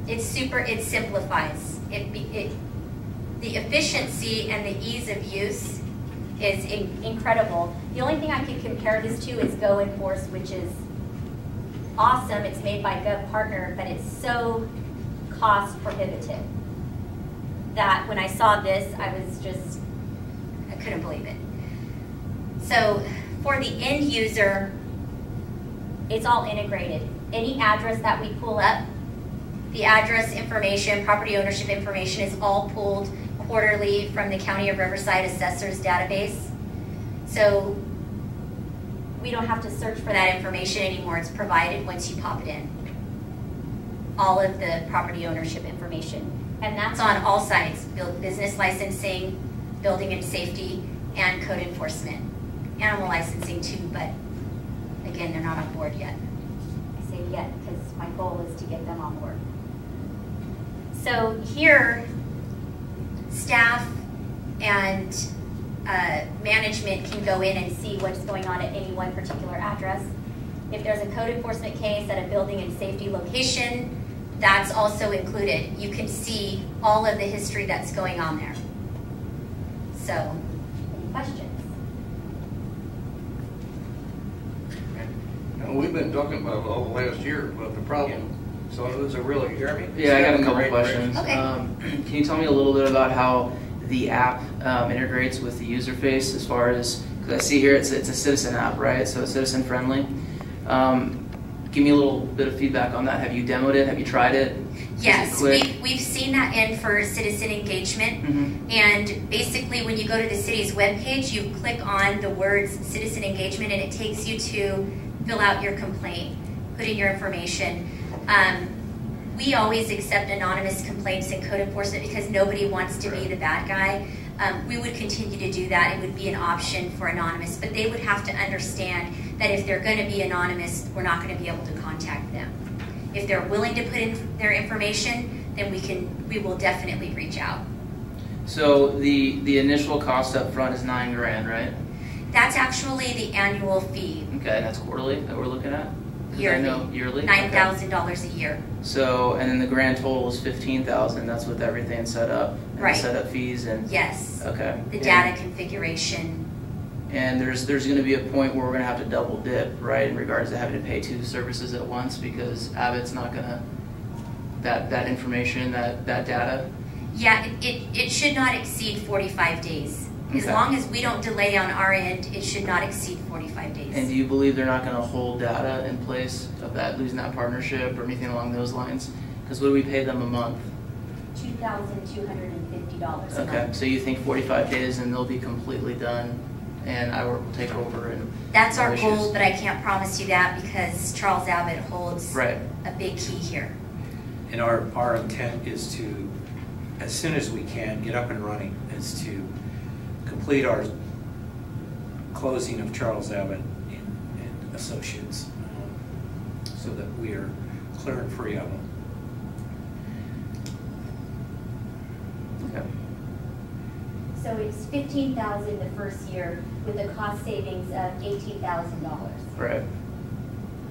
It's super, it simplifies. The efficiency and the ease of use is incredible. The only thing I can compare this to is Go Enforce, which is awesome. It's made by GovPartner, but it's so cost prohibitive that when I saw this, I couldn't believe it. So for the end user, it's all integrated. Any address that we pull up, the address information, property ownership information is all pulled quarterly from the County of Riverside Assessor's database. So we don't have to search for that information anymore. It's provided once you pop it in. All of the property ownership information. And that's on all sides, business licensing, building and safety, and code enforcement. Animal licensing too, but again, they're not on board yet. I say yet because my goal is to get them on board. So here, staff and management can go in and see what's going on at any one particular address. If there's a code enforcement case at a building and safety location, that's also included. You can see all of the history that's going on there. So, any questions? And we've been talking about it all the last year about the problem. So it was a really, Jeremy? Yeah, I got a couple questions. Okay. Can you tell me a little bit about how the app integrates with the user face as far as, because I see here it's a citizen app, right? So it's citizen friendly. Give me a little bit of feedback on that. Have you demoed it? Have you tried it? Yes, we've seen that in for citizen engagement. Mm-hmm. And basically when you go to the city's webpage, you click on the words citizen engagement and it takes you to fill out your complaint, put in your information. We always accept anonymous complaints in code enforcement because nobody wants to be the bad guy. We would continue to do that. It would be an option for anonymous, but they would have to understand that if they're going to be anonymous, we're not going to be able to contact them. If they're willing to put in their information, then we will definitely reach out. So the initial cost up front is $9 grand, right? That's actually the annual fee. Okay, that's quarterly that we're looking at? Yearly. I know yearly. $9,000 a year. So, and then the grand total is $15,000. That's with everything set up. And right. Setup fees and. Yes. Okay. The data configuration. And there's going to be a point where we're going to have to double dip, right, in regards to having to pay 2 services at once because Abbott's not going to that information, that data. Yeah, it should not exceed 45 days. As long as we don't delay on our end, it should not exceed 45 days. And do you believe they're not going to hold losing that partnership or anything along those lines? Because what do we pay them a month? $2,250 a month. Okay, so you think 45 days and they'll be completely done and iWork will take over? And that's our goal, but I can't promise you that because Charles Abbott holds a big key here. And our intent is to as soon as we can, get up and running, is to complete our closing of Charles Abbott and Associates, so that we are clear and free of them. Okay. So it's $15,000 the first year with a cost savings of $18,000. Right.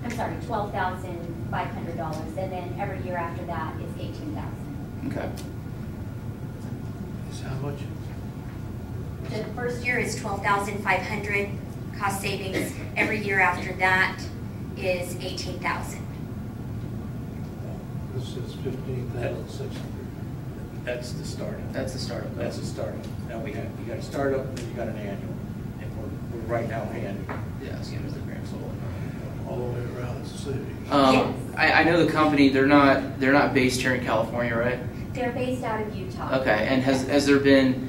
I'm sorry, $12,500, and then every year after that is $18,000. Okay. Is how much? The first year is $12,500 cost savings. Every year after that is $18,000. This is 15,600. That's the startup. That's the startup. That's the startup. Now you got a startup, then you got an annual, and we're right now annual. Yeah, as soon as the grant's sold. All the way around the city. Yes. I know the company. They're not based here in California, right? They're based out of Utah. Okay. And has there been?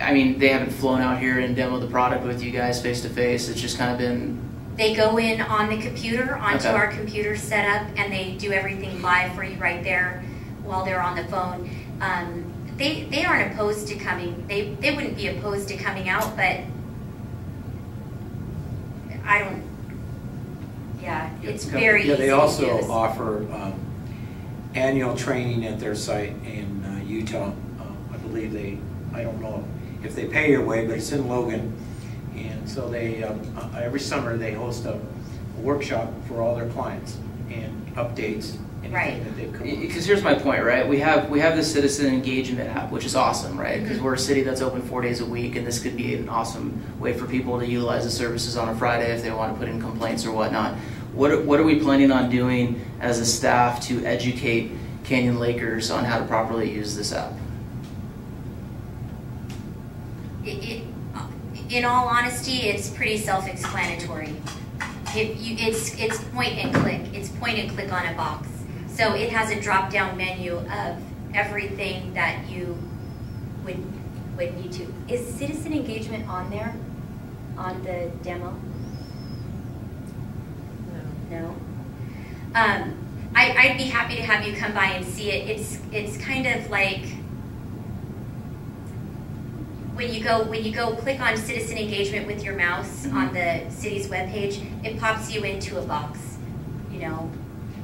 I mean, they haven't flown out here and demoed the product with you guys face to face. It's just kind of been. They go in on the computer, onto Okay. our computer setup, and they do everything live for you right there while they're on the phone. They aren't opposed to coming. They wouldn't be opposed to coming out, but I don't. Yeah, it's very easy. Yeah, they to also use. offer annual training at their site in Utah. I believe I don't know if they pay your way, but it's in Logan. And so they, every summer they host a workshop for all their clients and updates anything that they've come up with. Because here's my point, right? We have the citizen engagement app, which is awesome, right? Because we're a city that's open 4 days a week, and this could be an awesome way for people to utilize the services on a Friday if they want to put in complaints or whatnot. What are we planning on doing as a staff to educate Canyon Lakers on how to properly use this app? In all honesty, it's pretty self-explanatory. It's point and click. It's point and click on a box. So it has a drop-down menu of everything that you would need to. Is citizen engagement on there, on the demo? No. I'd be happy to have you come by and see it. It's kind of like when you go click on citizen engagement with your mouse on the city's webpage, it pops you into a box. You know,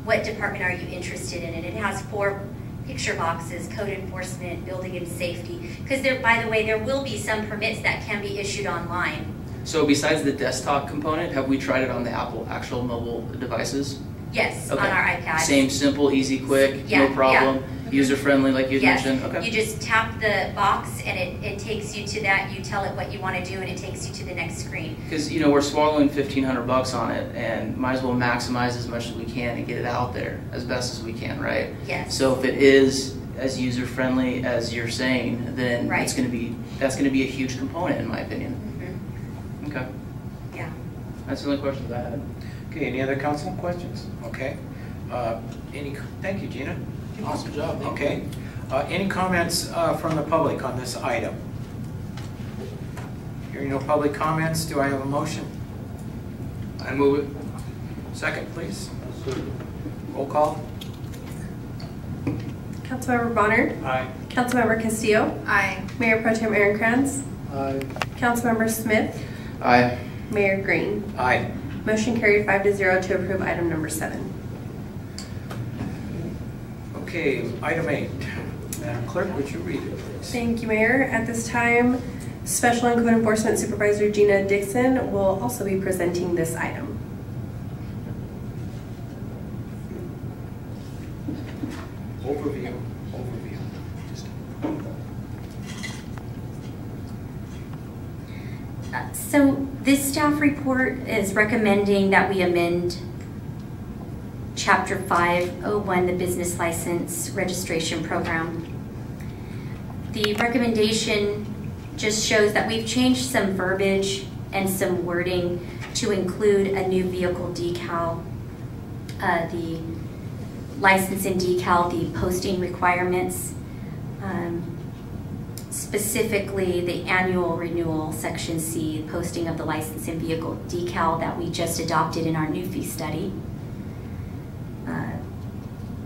what department are you interested in? And it has 4 picture boxes: code enforcement, building and safety. Because by the way, there will be some permits that can be issued online. So besides the desktop component, have we tried it on the actual mobile devices? Yes, Okay. on our iPad. Same, simple, easy, quick, Yeah, no problem, yeah. user-friendly like you Yes. mentioned? Okay. You just tap the box and it takes you to that. You tell it what you want to do and it takes you to the next screen. Because, you know, we're swallowing $1,500 on it, and might as well maximize as much as we can and get it out there as best as we can, right? Yes. So if it is as user-friendly as you're saying, then Right. that's going to be a huge component, in my opinion. Okay. Yeah. That's the only questions I had. Okay, any other council questions? Okay. Thank you, Gina. Awesome job. Thank you. Okay. Any comments from the public on this item? Hearing no public comments, do I have a motion? I move it. Second, please. Roll call. Councilmember Bonner? Aye. Councilmember Castillo? Aye. Mayor Pro Tem Aaron Kranz? Aye. Councilmember Smith? Aye. Mayor Green? Aye. Motion carried 5-0 to approve item number 7. Okay, item 8. Madam Clerk, would you read it, please? Thank you, Mayor. At this time, Special and Code Enforcement Supervisor Gina Dixon will also be presenting this item. Overview. So this staff report is recommending that we amend Chapter 501, the Business License Registration Program. The recommendation just shows that we've changed some verbiage and some wording to include a new vehicle decal, the license and decal, the posting requirements, specifically the annual renewal, Section C, posting of the license and vehicle decal that we just adopted in our new fee study.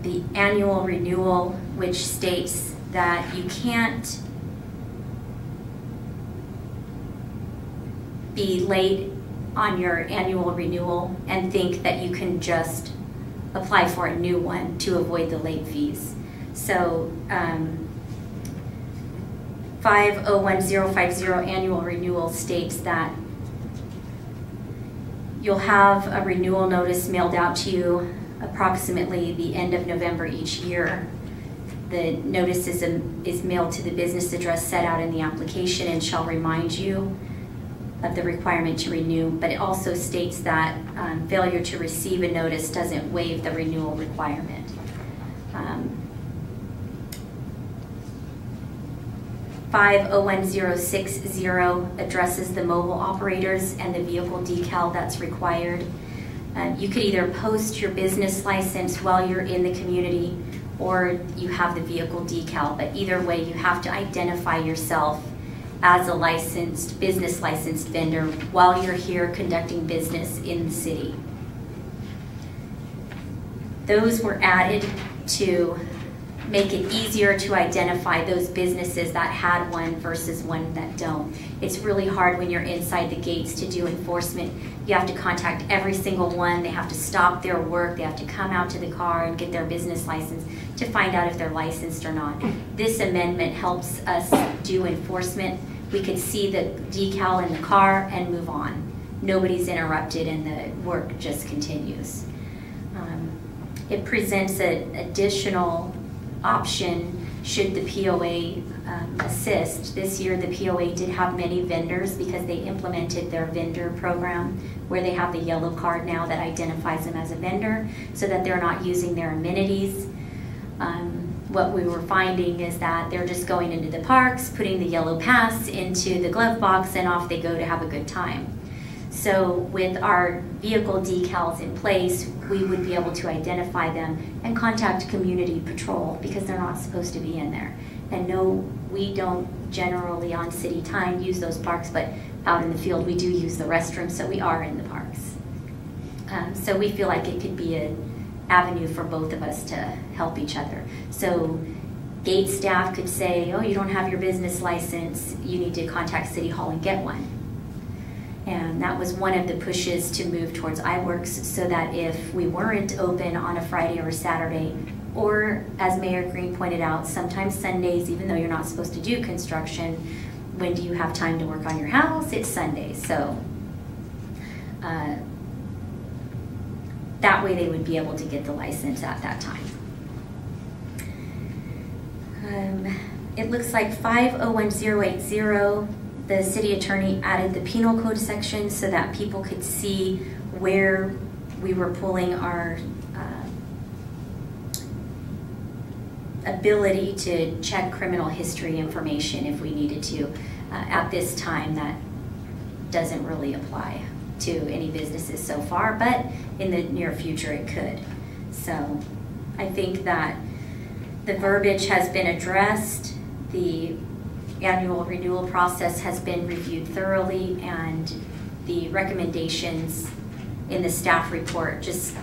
The annual renewal, which states that you can't be late on your annual renewal and think that you can just apply for a new one to avoid the late fees. So 501050 annual renewal states that you'll have a renewal notice mailed out to you approximately the end of November each year. The notice is mailed to the business address set out in the application and shall remind you of the requirement to renew, but it also states that failure to receive a notice doesn't waive the renewal requirement. 501060 addresses the mobile operators and the vehicle decal that's required. You could either post your business license while you're in the community or you have the vehicle decal, but either way you have to identify yourself as a licensed, business licensed vendor while you're here conducting business in the city. Those were added to make it easier to identify those businesses that had one versus one that don't. It's really hard when you're inside the gates to do enforcement. You have to contact every single one. They have to stop their work. They have to come out to the car and get their business license to find out if they're licensed or not. This amendment helps us do enforcement. We can see the decal in the car and move on. Nobody's interrupted and the work just continues. It presents an additional option should the POA assist. This year the POA did have many vendors because they implemented their vendor program where they have the yellow card now that identifies them as a vendor so that they're not using their amenities. What we were finding is that they're just going into the parks, putting the yellow pass into the glove box, and off they go to have a good time. So with our vehicle decals in place, we would be able to identify them and contact community patrol because they're not supposed to be in there. And no, we don't generally on city time use those parks, but out in the field we do use the restrooms, so we are in the parks. So we feel like it could be an avenue for both of us to help each other. So gate staff could say, oh, you don't have your business license, you need to contact City Hall and get one. And that was one of the pushes to move towards iWorks so that if we weren't open on a Friday or a Saturday, or as Mayor Green pointed out, sometimes Sundays, even though you're not supposed to do construction, when do you have time to work on your house? It's Sundays. So that way they would be able to get the license at that time. It looks like 501080, the city attorney added the penal code section so that people could see where we were pulling our ability to check criminal history information if we needed to. At this time, that doesn't really apply to any businesses so far, but in the near future it could. So I think that the verbiage has been addressed, the annual renewal process has been reviewed thoroughly, and the recommendations in the staff report just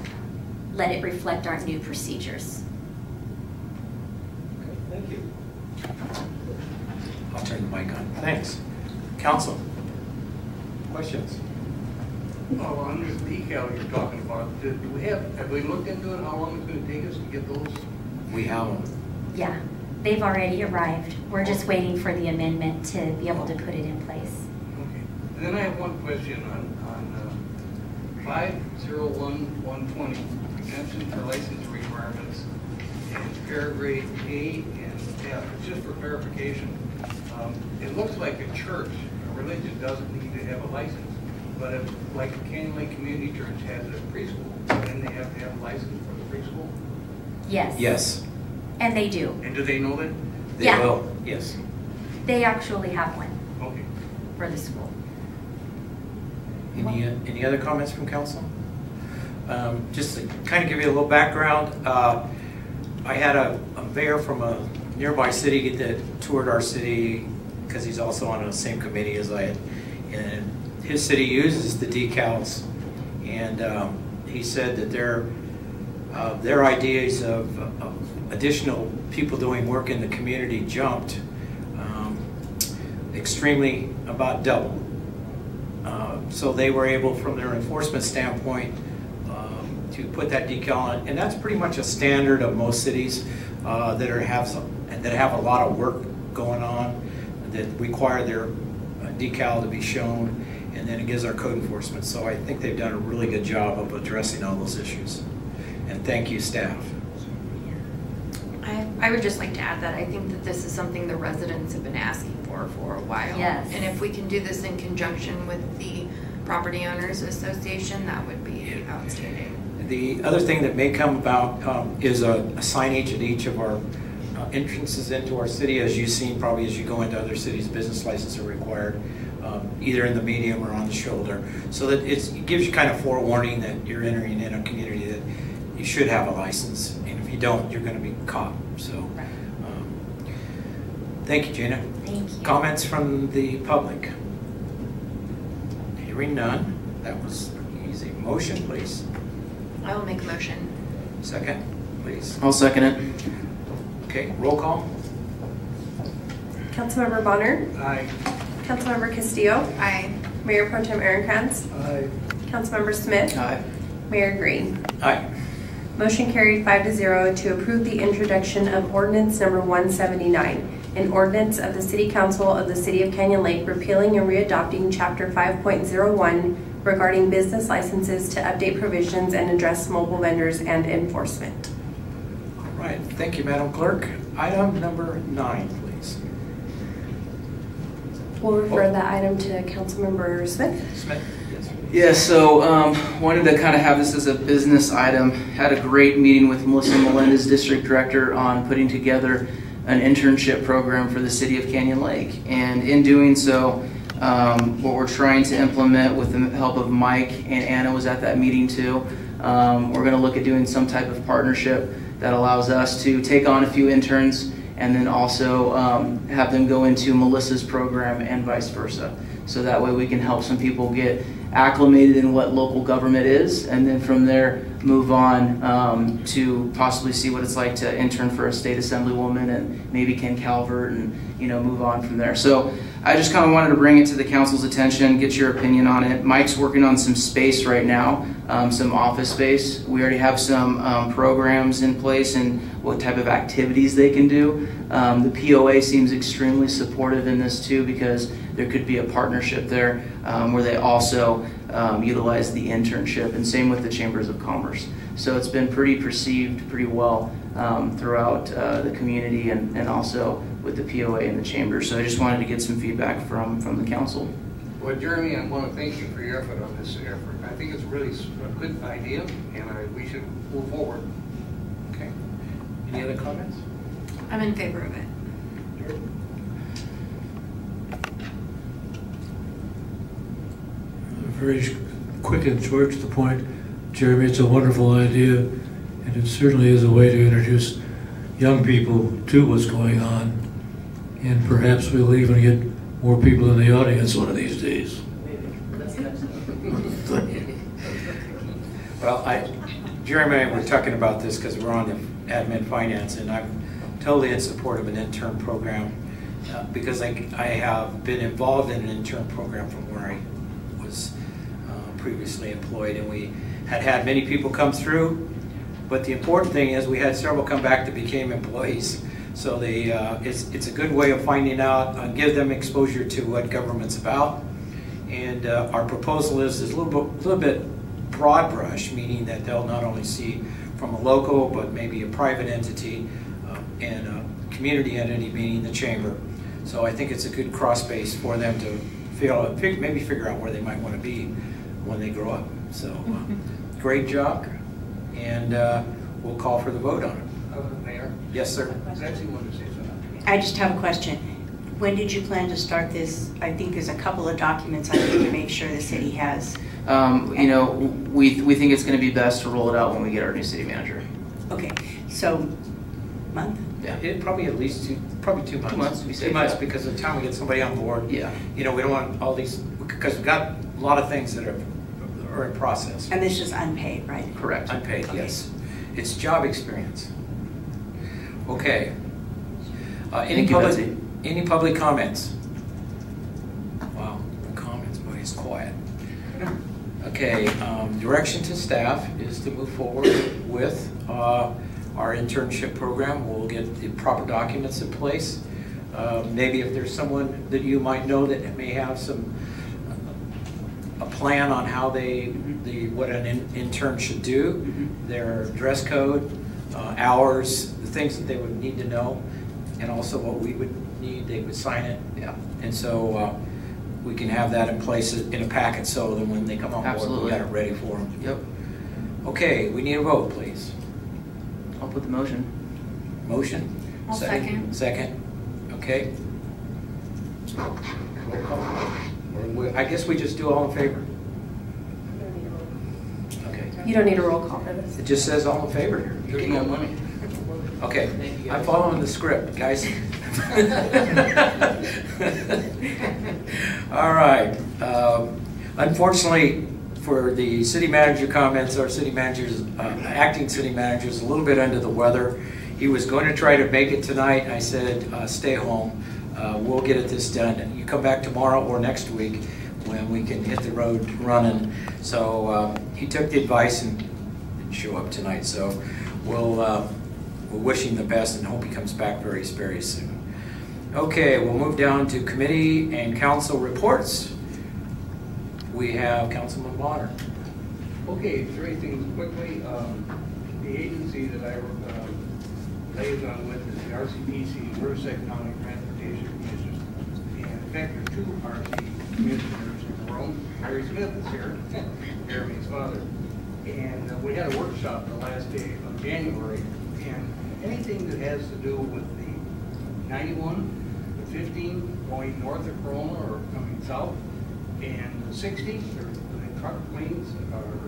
let it reflect our new procedures. Okay, thank you. I'll turn the mic on. Thanks. Council, questions? Oh, on this decal you're talking about, have we looked into it, how long it's going to take us to get those? We have them. Yeah, they've already arrived. We're just waiting for the amendment to be able to put it in place. Okay. And then I have one question on 501120, exemption for license requirements, and paragraph A and F. It's just for clarification. It looks like a church, a religion, doesn't need to have a license, but if, like a Canyon Lake Community Church has a preschool, then they have to have a license for the preschool? Yes. Yes. And they do. And do they know that? They will, yes. They actually have one. Okay. For the school. Any other comments from council? Just to kind of give you a little background, I had a mayor from a nearby city that toured our city because he's also on the same committee as I had. And his city uses the decals, and he said that their ideas of additional people doing work in the community jumped extremely, about double. So they were able, from their enforcement standpoint, to put that decal on, and that's pretty much a standard of most cities that have a lot of work going on, that require their decal to be shown, and then it gives our code enforcement. So I think they've done a really good job of addressing all those issues. And thank you, staff. I would just like to add that I think that this is something the residents have been asking for a while. Yes. And if we can do this in conjunction with the Property Owners Association, that would be outstanding. The other thing that may come about is a signage at each of our entrances into our city. As you've seen, probably as you go into other cities, business licenses are required, either in the medium or on the shoulder. So that it gives you kind of forewarning that you're entering in a community that you should have a license. And if you don't, you're going to be caught. So thank you, Gina. Thank you. Comments from the public? Hearing none. That was easy. Motion, please. I will make a motion. Second, please. I'll second it. Okay, roll call. Councilmember Bonner? Aye. Councilmember Castillo? Aye. Mayor Pro Tem Aaron-Krantz? Aye. Councilmember Smith? Aye. Mayor Green? Aye. Motion carried 5-0 to approve the introduction of ordinance number 179, an ordinance of the City Council of the City of Canyon Lake repealing and readopting Chapter 5.01 regarding business licenses to update provisions and address mobile vendors and enforcement. All right, thank you, Madam Clerk. Item number 9, please. We'll refer that item to Councilmember Smith. Smith, yes. Yeah, so wanted to kind of have this as a business item. Had a great meeting with Melissa Melendez, District Director, on putting together an internship program for the City of Canyon Lake. And in doing so, what we're trying to implement with the help of Mike, and Anna was at that meeting too, we're going to look at doing some type of partnership that allows us to take on a few interns and then also have them go into Melissa's program and vice versa. So that way we can help some people get acclimated in what local government is, and then from there move on to possibly see what it's like to intern for a state assemblywoman and maybe Ken Calvert, and move on from there. So I just kind of wanted to bring it to the council's attention, get your opinion on it. Mike's working on some space right now, some office space. We already have some programs in place and what type of activities they can do. The POA seems extremely supportive in this too, because there could be a partnership there where they also utilize the internship, and same with the Chambers of Commerce. So it's been perceived pretty well throughout the community and also with the POA and the Chamber. So I just wanted to get some feedback from the council. Well, Jeremy, I want to thank you for your effort on this effort. I think it's really a good idea, and we should move forward. Okay. Any other comments? I'm in favor of it. Very quick and short to the point, Jeremy, it's a wonderful idea, and it certainly is a way to introduce young people to what's going on, and perhaps we'll even get more people in the audience one of these days. Well, Jeremy and I were talking about this because we're on the admin finance, and I'm totally in support of an intern program because I have been involved in an intern program from where I was previously employed, and we had many people come through, but the important thing is we had several come back that became employees. So it's a good way of finding out, give them exposure to what government's about. And our proposal is a little bit broad brush, meaning that they'll not only see from a local, but maybe a private entity and a community entity, meaning the chamber. So I think it's a good cross base for them to maybe figure out where they might want to be when they grow up. So great job, and we'll call for the vote on it. Mayor? Yes, sir. Actually wanted to say something. I just have a question. When did you plan to start this? I think there's a couple of documents I need to make sure the city has. We think it's going to be best to roll it out when we get our new city manager. Okay, so month? Yeah, it probably at least 2 months. 2 months to be safe. 2 months, because of the time we get somebody on board. Yeah. We don't want all these, because we've got a lot of things that are in process. And this is unpaid, right? Correct. Unpaid, okay. Yes. It's job experience. Okay. Thank you, Betsy. Any public comments? Wow, no comments, boy, it's quiet. Okay, direction to staff is to move forward with our internship program. We'll get the proper documents in place. Maybe if there's someone that you might know that may have a plan on how what an intern should do, their dress code, hours, the things that they would need to know, and also what we would need, they would sign it. Yeah. And so we can have that in place in a packet, so that when they come on board, we got it ready for them. Yep. Okay, we need a vote, please. I'll put the motion. Motion? I'll second. Second. Okay. Roll call. I guess we just do all in favor. Okay. You don't need a roll call for this. It just says all in favor here. There's no money. Okay, I'm following the script, guys. All right. Unfortunately, for the city manager comments, our city manager's, acting city manager is a little bit under the weather. He was going to try to make it tonight. I said, stay home. We'll get this done. You come back tomorrow or next week when we can hit the road running. So he took the advice and didn't show up tonight. So we'll wish him the best and hope he comes back very, very soon. Okay, we'll move down to committee and council reports. We have Councilman Bonner. Okay, three things quickly. The agency that I liaison with is the RCPC, Riverside County Transportation Commission. And in fact, there are two RC commissioners in the room. Harry Smith is here, Jeremy's father. And we had a workshop the last day of January. And anything that has to do with the 91, the 15 going north of Corona or coming south, and the 60, or the truck lanes, are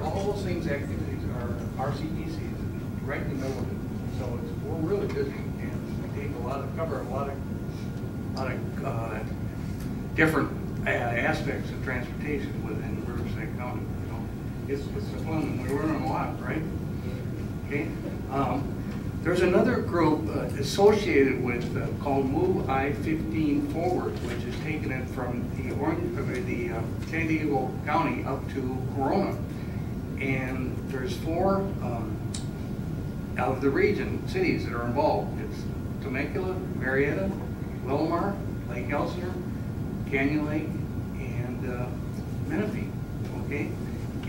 all those things, activities are RCPCs right in the middle of it. So we're really busy, and we take cover a lot of different aspects of transportation within Riverside County. You know, it's fun. We learn a lot, right? Okay. There's another group associated with called Move I-15 Forward, which is taking it from the San Diego County up to Corona, and there's 4 out of the region cities that are involved. It's Temecula, Marietta, Willamar, Lake Elsinore, Canyon Lake, and Menifee. Okay,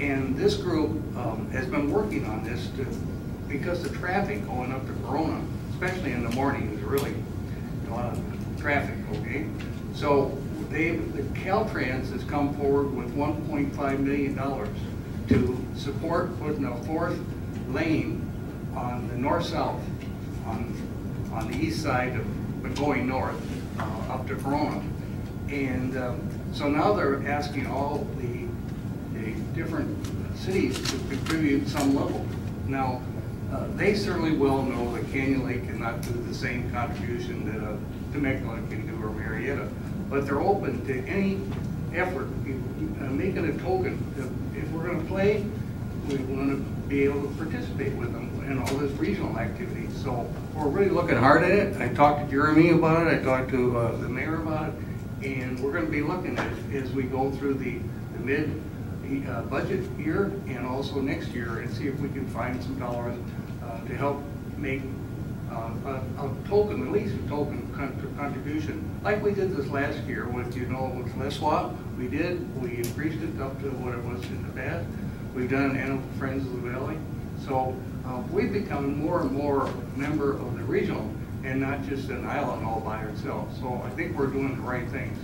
and this group has been working on this because the traffic going up to Corona, especially in the morning, is really a lot of traffic. Okay, so the Caltrans has come forward with $1.5 million to support putting a 4th lane on the north-south, on the east side of going north up to Corona. And so now they're asking all the different cities to contribute some level. Now, they certainly well know that Canyon Lake cannot do the same contribution that Temecula can do or Marietta, but they're open to any effort, making a token. If we're going to play, we want to be able to participate with them in all this regional activity. So we're really looking hard at it. I talked to Jeremy about it. I talked to the mayor about it, and we're going to be looking at it as we go through the mid budget year and also next year, and see if we can find some dollars to help make a token, at least a token contribution, like we did this last year with, with LESWA. We increased it up to what it was in the past. We've done an Animal Friends of the Valley. So we've become more and more a member of the regional and not just an island all by itself. So I think we're doing the right things.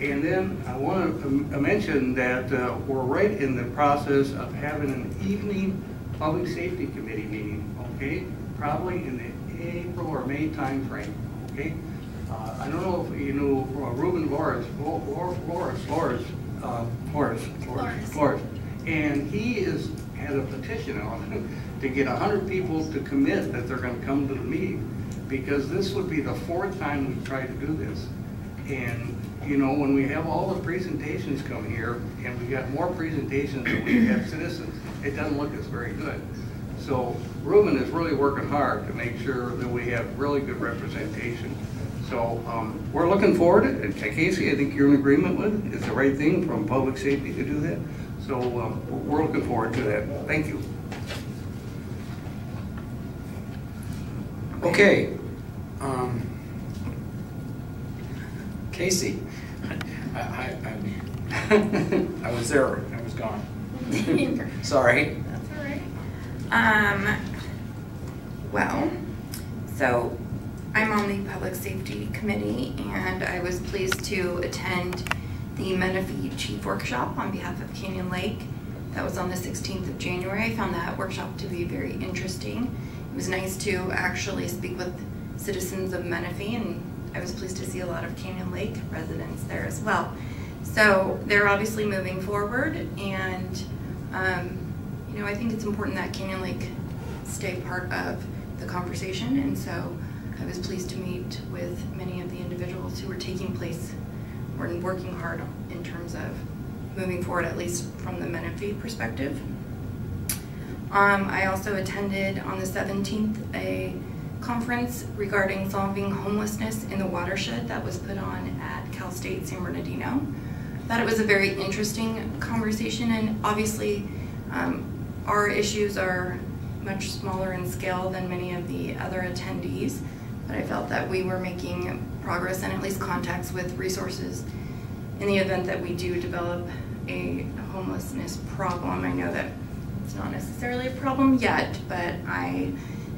And then I want to mention that we're right in the process of having an evening Public Safety Committee meeting, okay? Probably in the April or May time frame, okay? I don't know if you know Ruben Flores, and he had a petition on to get 100 people to commit that they're going to come to the meeting, because this would be the 4th time we've tried to do this. And when we have all the presentations come here, and we got more presentations than we have citizens, it doesn't look as very good. So Reuben is really working hard to make sure that we have really good representation. So we're looking forward to it. Casey, I think you're in agreement with it. It's the right thing from public safety to do that. So we're looking forward to that. Thank you. Okay. Casey, I was there. I was gone. Sorry. That's all right. Well, so I'm on the Public Safety Committee, and I was pleased to attend the Menifee Chief Workshop on behalf of Canyon Lake. That was on the 16th of January. I found that workshop to be very interesting. It was nice to actually speak with citizens of Menifee, and I was pleased to see a lot of Canyon Lake residents there as well. So they're obviously moving forward, and you know, I think it's important that Canyon Lake stay part of the conversation, and so I was pleased to meet with many of the individuals who were taking place or working hard in terms of moving forward, at least from the Menifee perspective. I also attended on the 17th a conference regarding solving homelessness in the watershed that was put on at Cal State San Bernardino. I thought it was a very interesting conversation, and obviously our issues are much smaller in scale than many of the other attendees, but I felt that we were making progress and at least contacts with resources in the event that we do develop a homelessness problem. I know that it's not necessarily a problem yet, but I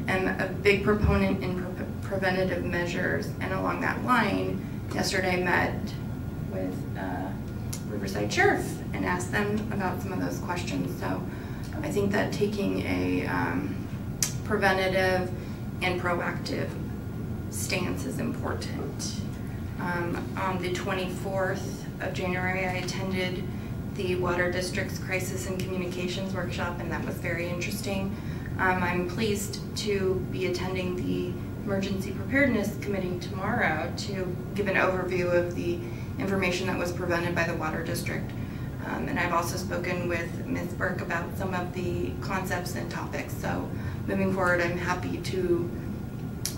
am a big proponent in preventative measures, and along that line, yesterday met with Riverside Sheriff and asked them about some of those questions. So I think that taking a preventative and proactive stance is important. On the 24th of January, I attended the Water District's Crisis and Communications Workshop, and that was very interesting. I'm pleased to be attending the Emergency Preparedness Committee tomorrow to give an overview of the information that was presented by the Water District. And I've also spoken with Ms. Burke about some of the concepts and topics. So moving forward, I'm happy to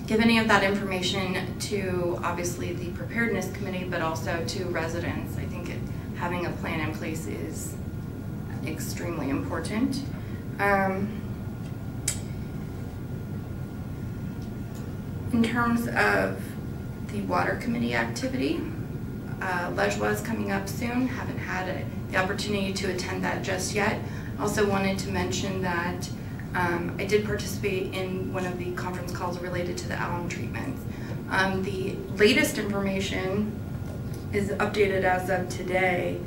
give any of that information to obviously the Preparedness Committee, but also to residents. I think having a plan in place is extremely important. In terms of the Water Committee activity, Lejwa is coming up soon. Haven't had the opportunity to attend that just yet. Also wanted to mention that I did participate in one of the conference calls related to the alum treatments. The latest information is updated as of today.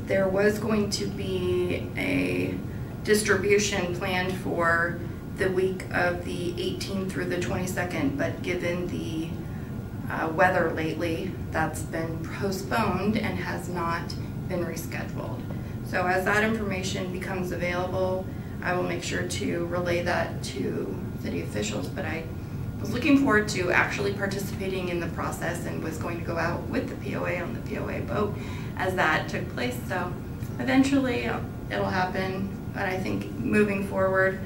There was going to be a distribution planned for the week of the 18th through the 22nd, but given the weather lately, that's been postponed and has not been rescheduled. So as that information becomes available, I will make sure to relay that to city officials, but I was looking forward to actually participating in the process and was going to go out with the POA on the POA boat as that took place. So eventually it'll happen, but I think moving forward,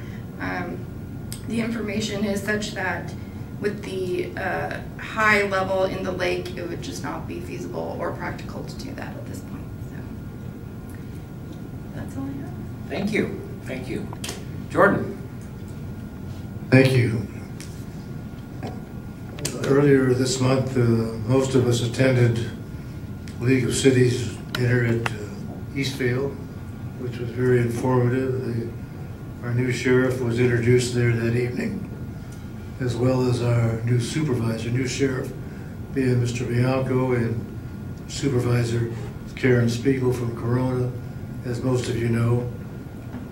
the information is such that with the high level in the lake, it would just not be feasible or practical to do that at this point. So that's all I have. Thank you. Thank you. Jordan. Thank you. Earlier this month, most of us attended League of Cities dinner at Eastvale, which was very informative. Our new sheriff was introduced there that evening, as well as our new supervisor, new sheriff, being Mr. Bianco, and Supervisor Karen Spiegel from Corona, as most of you know.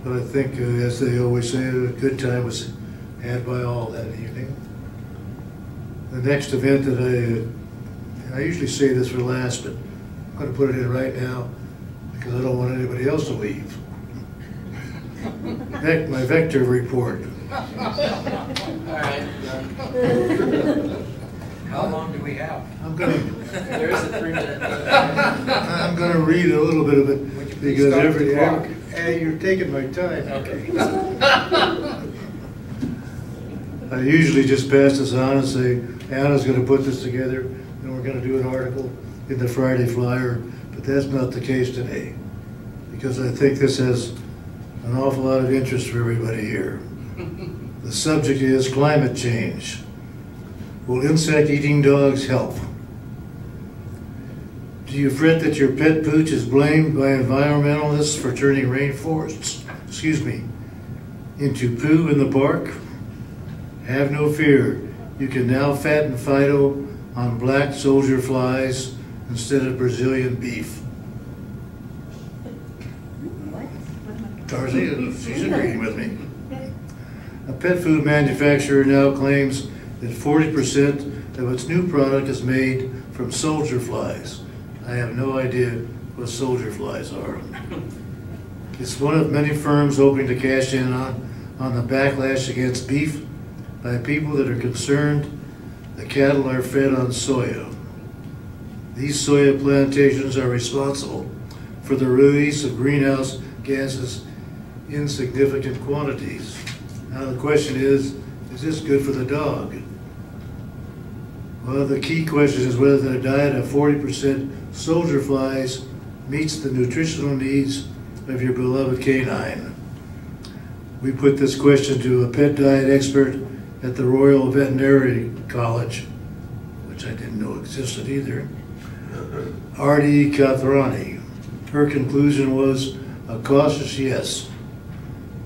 But I think, as they always say, a good time was had by all that evening. The next event that I usually say this for last, but I'm going to put it in right now because I don't want anybody else to leave. My Vector report. All right. How long do we have? There is a 3-minute. I'm going to read a little bit of it because stop the clock? Hey, you're taking my time. Okay. I usually just pass this on and say, Anna's gonna put this together, and we're gonna do an article in the Friday Flyer, but that's not the case today, because I think this has an awful lot of interest for everybody here. The subject is climate change. Will insect-eating dogs help? Do you fret that your pet pooch is blamed by environmentalists for turning rainforests, into poo in the park? Have no fear. You can now fatten Fido on black soldier flies instead of Brazilian beef. Darcy, she's agreeing with me. A pet food manufacturer now claims that 40% of its new product is made from soldier flies. I have no idea what soldier flies are. It's one of many firms hoping to cash in on the backlash against beef by people that are concerned the cattle are fed on soya. These soya plantations are responsible for the release of greenhouse gases in significant quantities. Now the question is this good for the dog? Well, the key question is whether the diet of 40% soldier flies meets the nutritional needs of your beloved canine. We put this question to a pet diet expert at the Royal Veterinary College, which I didn't know existed either, R.D. Kathrani. Her conclusion was a cautious yes.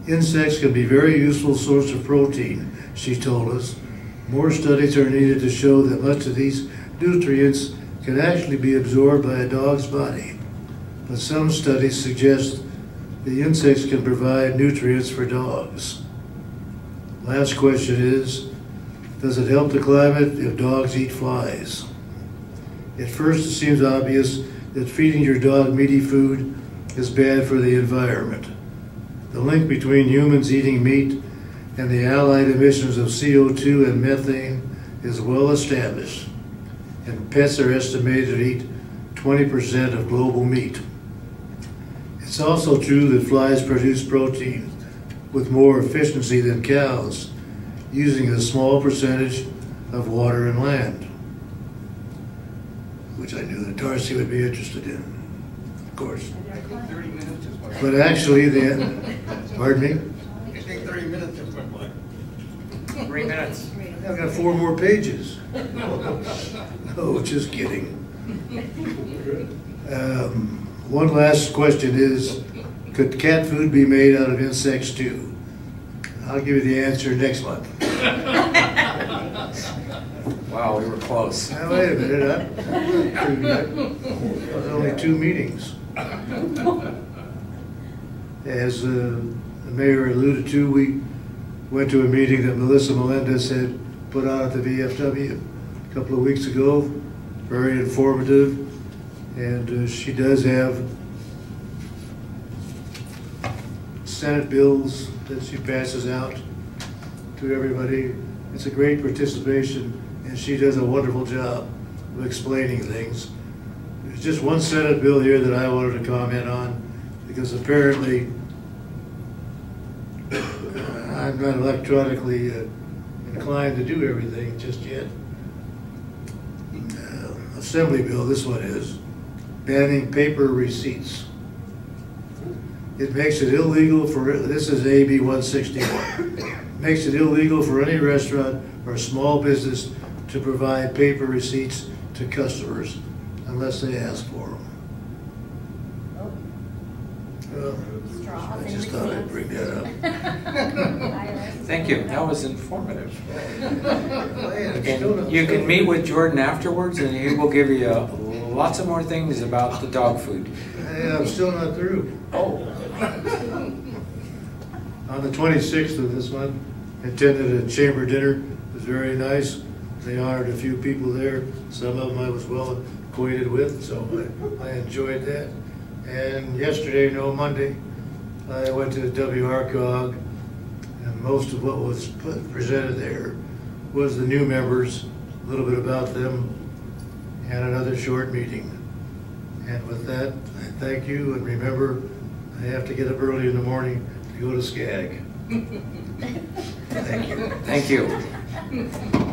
Insects can be a very useful source of protein, she told us. More studies are needed to show that much of these nutrients can actually be absorbed by a dog's body. But some studies suggest the insects can provide nutrients for dogs. Last question is, does it help the climate if dogs eat flies? At first it seems obvious that feeding your dog meaty food is bad for the environment. The link between humans eating meat and the allied emissions of CO2 and methane is well established, and pets are estimated to eat 20% of global meat. It's also true that flies produce protein with more efficiency than cows, using a small percentage of water and land, which I knew that Darcy would be interested in, of course. But actually, pardon me? You take 30 minutes just went by. 3 minutes. I've got 4 more pages. No, just kidding. One last question is, could cat food be made out of insects too? I'll give you the answer next month. Wow, we were close. Now, wait a minute, that was only 2 meetings. As the mayor alluded to, we went to a meeting that Melissa Melendez had put on at the VFW a couple of weeks ago. Very informative, and she does have Senate bills that she passes out to everybody. It's a great participation, and she does a wonderful job of explaining things. There's just one Senate bill here that I wanted to comment on, because apparently I'm not electronically inclined to do everything just yet. Assembly bill, this one is, banning paper receipts. It makes it illegal for, this is AB 161, makes it illegal for any restaurant or small business to provide paper receipts to customers unless they ask for them. I just thought I'd bring that up. Thank you. That was informative. And you can meet with Jordan afterwards, and he will give you lots of more things about the dog food. Hey, I'm still not through. Oh. On the 26th of this month, I attended a chamber dinner. It was very nice. They honored a few people there. Some of them I was well acquainted with, so I enjoyed that. And yesterday, Monday, I went to the WRCOG, and most of what was presented there was the new members, a little bit about them, and another short meeting. And with that, I thank you, and remember, I have to get up early in the morning to go to SCAG. Thank you. Thank you.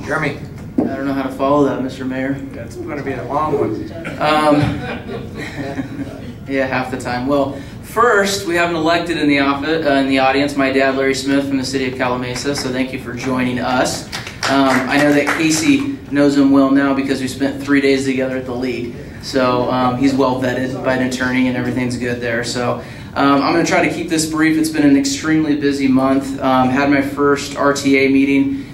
Jeremy. I don't know how to follow that, Mr. Mayor. That's going to be a long one. Yeah, half the time. Well, first, we have an elected in the audience, my dad, Larry Smith, from the city of Calamasa, so thank you for joining us. I know that Casey knows him well now because we spent 3 days together at the league. So he's well vetted by an attorney and everything's good there. So I'm going to try to keep this brief. It's been an extremely busy month. Had my first RTA meeting.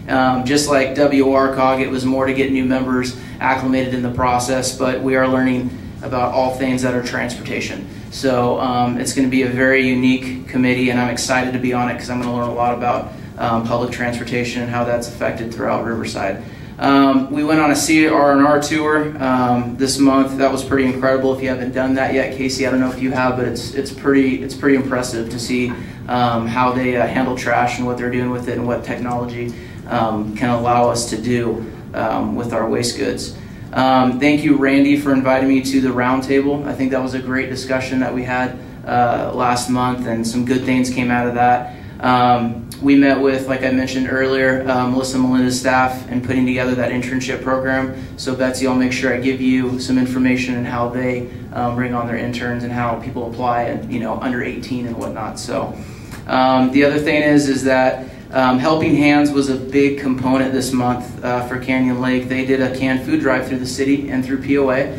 Just like WRCOG, it was more to get new members acclimated in the process, but we are learning about all things that are transportation. So it's going to be a very unique committee, and I'm excited to be on it because I'm going to learn a lot about public transportation and how that's affected throughout Riverside. We went on a CR&R tour this month. That was pretty incredible. If you haven't done that yet, Casey, I don't know if you have, but it's pretty impressive to see how they handle trash and what they're doing with it and what technology can allow us to do with our waste goods. Thank you, Randy, for inviting me to the roundtable. I think that was a great discussion that we had last month, and some good things came out of that. We met with, like I mentioned earlier, Melissa and Melinda's staff in putting together that internship program. So Betsy, I'll make sure I give you some information on how they bring on their interns and how people apply, and under 18 and whatnot. So the other thing is that Helping Hands was a big component this month for Canyon Lake. They did a canned food drive through the city and through POA.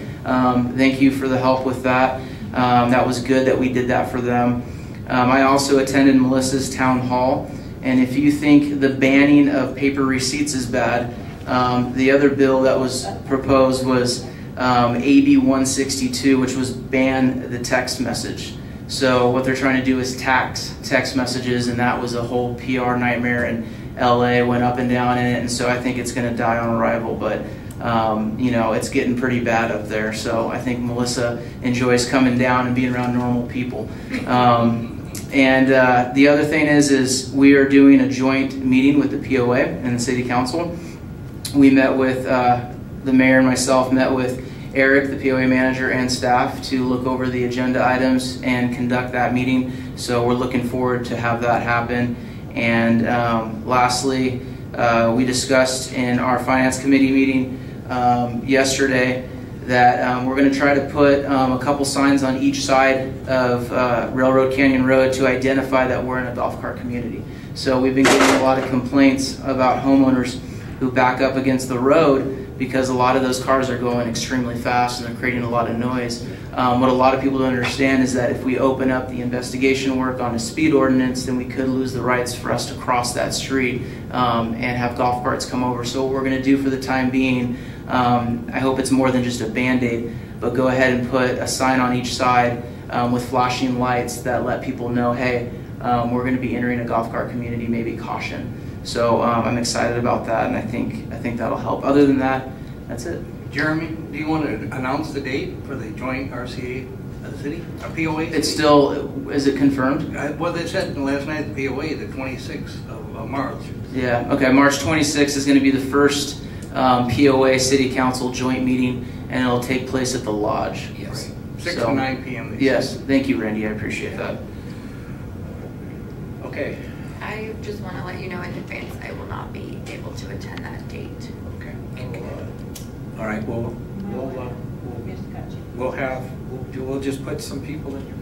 Thank you for the help with that. That was good that we did that for them. I also attended Melissa's town hall, and if you think the banning of paper receipts is bad, the other bill that was proposed was AB 162, which was ban the text message. So what they're trying to do is tax text messages, and that was a whole PR nightmare, and LA went up and down in it, and so I think it's going to die on arrival, but it's getting pretty bad up there, so I think Melissa enjoys coming down and being around normal people. And the other thing is we are doing a joint meeting with the POA and the City Council. We met with, the mayor and myself met with Eric, the POA manager, and staff to look over the agenda items and conduct that meeting. So we're looking forward to have that happen. And lastly, we discussed in our Finance Committee meeting yesterday that we're going to try to put a couple signs on each side of Railroad Canyon Road to identify that we're in a golf cart community. So we've been getting a lot of complaints about homeowners who back up against the road because a lot of those cars are going extremely fast and they're creating a lot of noise. What a lot of people don't understand is that if we open up the investigation work on a speed ordinance, then we could lose the rights for us to cross that street and have golf carts come over. So what we're going to do for the time being, I hope it's more than just a Band-Aid, but go ahead and put a sign on each side with flashing lights that let people know, hey, we're going to be entering a golf cart community, maybe caution. So I'm excited about that, and I think that'll help. Other than that, that's it. Jeremy, do you want to announce the date for the joint RCA of the city, or POA? It's still, is it confirmed? Well, they said last night at the POA, the 26th of March. Yeah, okay, March 26th is going to be the first POA City Council joint meeting, and it'll take place at the Lodge. Yes. Right. 6 to 9 p.m. Yes, thank you, Randy, I appreciate that. Okay. I just want to let you know in advance I will not be able to attend that date. Okay. All right. We'll just put some people in your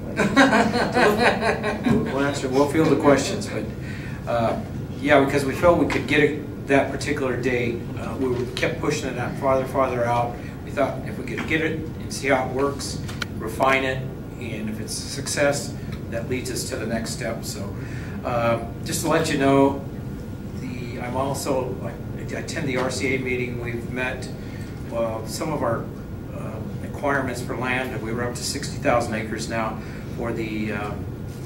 place. We'll field the questions, but yeah, because we felt we could get it that particular date. We kept pushing it out farther out. We thought if we could get it and see how it works, refine it, and if it's a success, that leads us to the next step. So. Just to let you know, I attend the RCA meeting. We've met some of our requirements for land. We were up to 60,000 acres now for the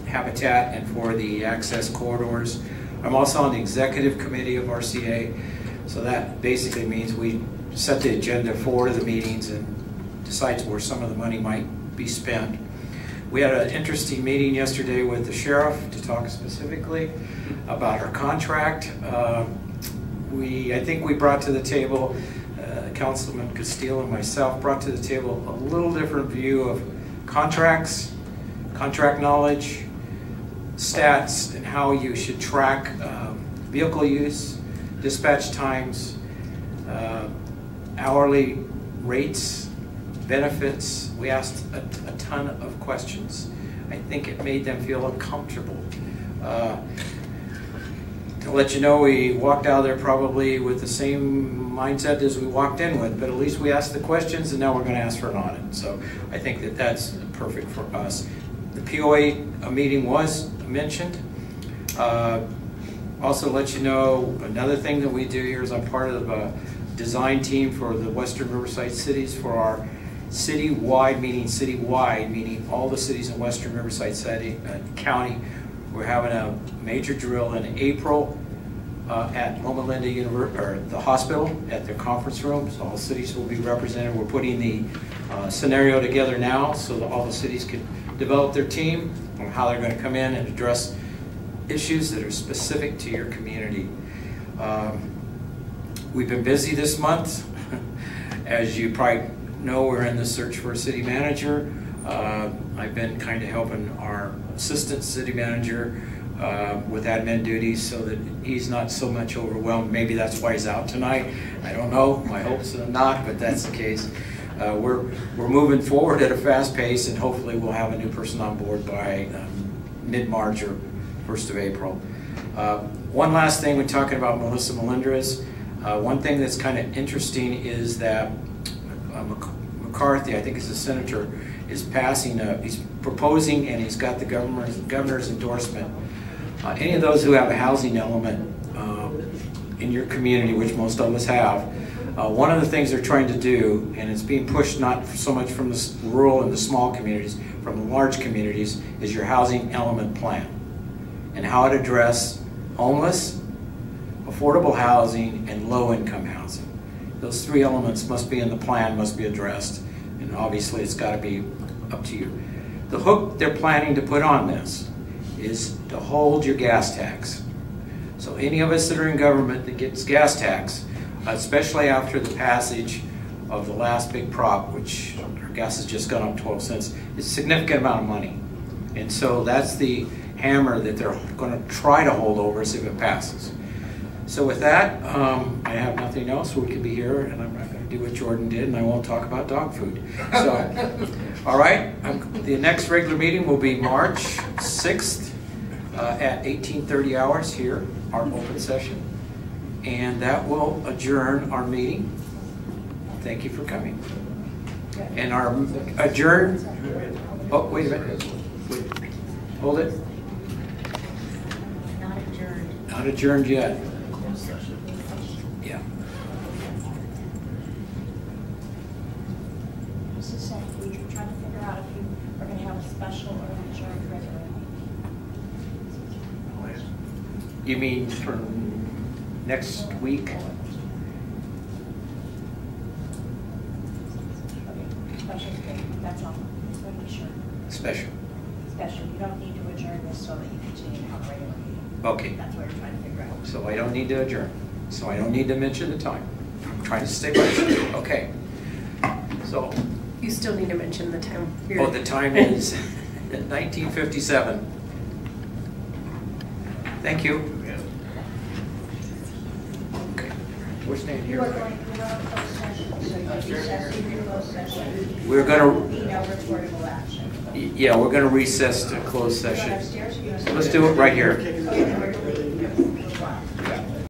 habitat and for the access corridors. I'm also on the executive committee of RCA, so that basically means we set the agenda for the meetings and decides where some of the money might be spent. We had an interesting meeting yesterday with the sheriff to talk specifically about our contract. I think we brought to the table, Councilman Castile and myself brought to the table a little different view of contracts, contract knowledge, stats, and how you should track vehicle use, dispatch times, hourly rates, benefits. We asked a ton of questions. I think it made them feel uncomfortable. To let you know, we walked out of there probably with the same mindset as we walked in with, but at least we asked the questions, and now we're going to ask for an audit. So I think that that's perfect for us. The POA meeting was mentioned. Also let you know, another thing that we do here is I'm part of a design team for the Western Riverside cities for our citywide, meaning all the cities in Western Riverside County. We're having a major drill in April at Loma Linda the hospital at their conference room. So all cities will be represented. We're putting the scenario together now so that all the cities can develop their team on how they're going to come in and address issues that are specific to your community. We've been busy this month. As you probably know, we're in the search for a city manager. I've been kind of helping our assistant city manager with admin duties so that he's not so much overwhelmed. Maybe that's why he's out tonight. I don't know. My hopes are not, but that's the case. We're moving forward at a fast pace, and hopefully we'll have a new person on board by mid-March or 1st of April. One last thing, we're talking about Melissa Melendrez. One thing that's kind of interesting is that McCarthy, I think is a senator, is passing, he's proposing, and he's got the governor's endorsement. Any of those who have a housing element in your community, which most of us have, one of the things they're trying to do, and it's being pushed not so much from the rural and the small communities, from the large communities, is your housing element plan and how it addresses homeless, affordable housing, and low-income housing. Those three elements must be in the plan, must be addressed, and obviously it's got to be up to you. The hook they're planning to put on this is to hold your gas tax. So any of us that are in government that gets gas tax, especially after the passage of the last big prop, which our gas has just gone up 12 cents, it's a significant amount of money. And so that's the hammer that they're going to try to hold over us if it passes. So with that, I have nothing else. We could be here, and I'm not going to do what Jordan did, and I won't talk about dog food. So, all right, the next regular meeting will be March 6th at 18:30 hours here, our open session. And that will adjourn our meeting. Thank you for coming. And our adjourn, oh, wait a minute. Wait. Hold it. Not adjourned. Not adjourned yet. Yeah. This is we were trying to figure out if you are going to have a special or an adjourned regular meeting. You mean for next week? Special, that's all. Just want to be sure. Special. Special. You don't need to adjourn this so that you continue to have a regular meeting. Okay. That's what you're trying to figure out. So I don't need to adjourn. So I don't need to mention the time. I'm trying to stay by. Okay. So. You still need to mention the time. Oh, the time is 19:57. Thank you. Okay. We're staying here. We're going to. Yeah, we're going to recess to closed session. Let's do it right here.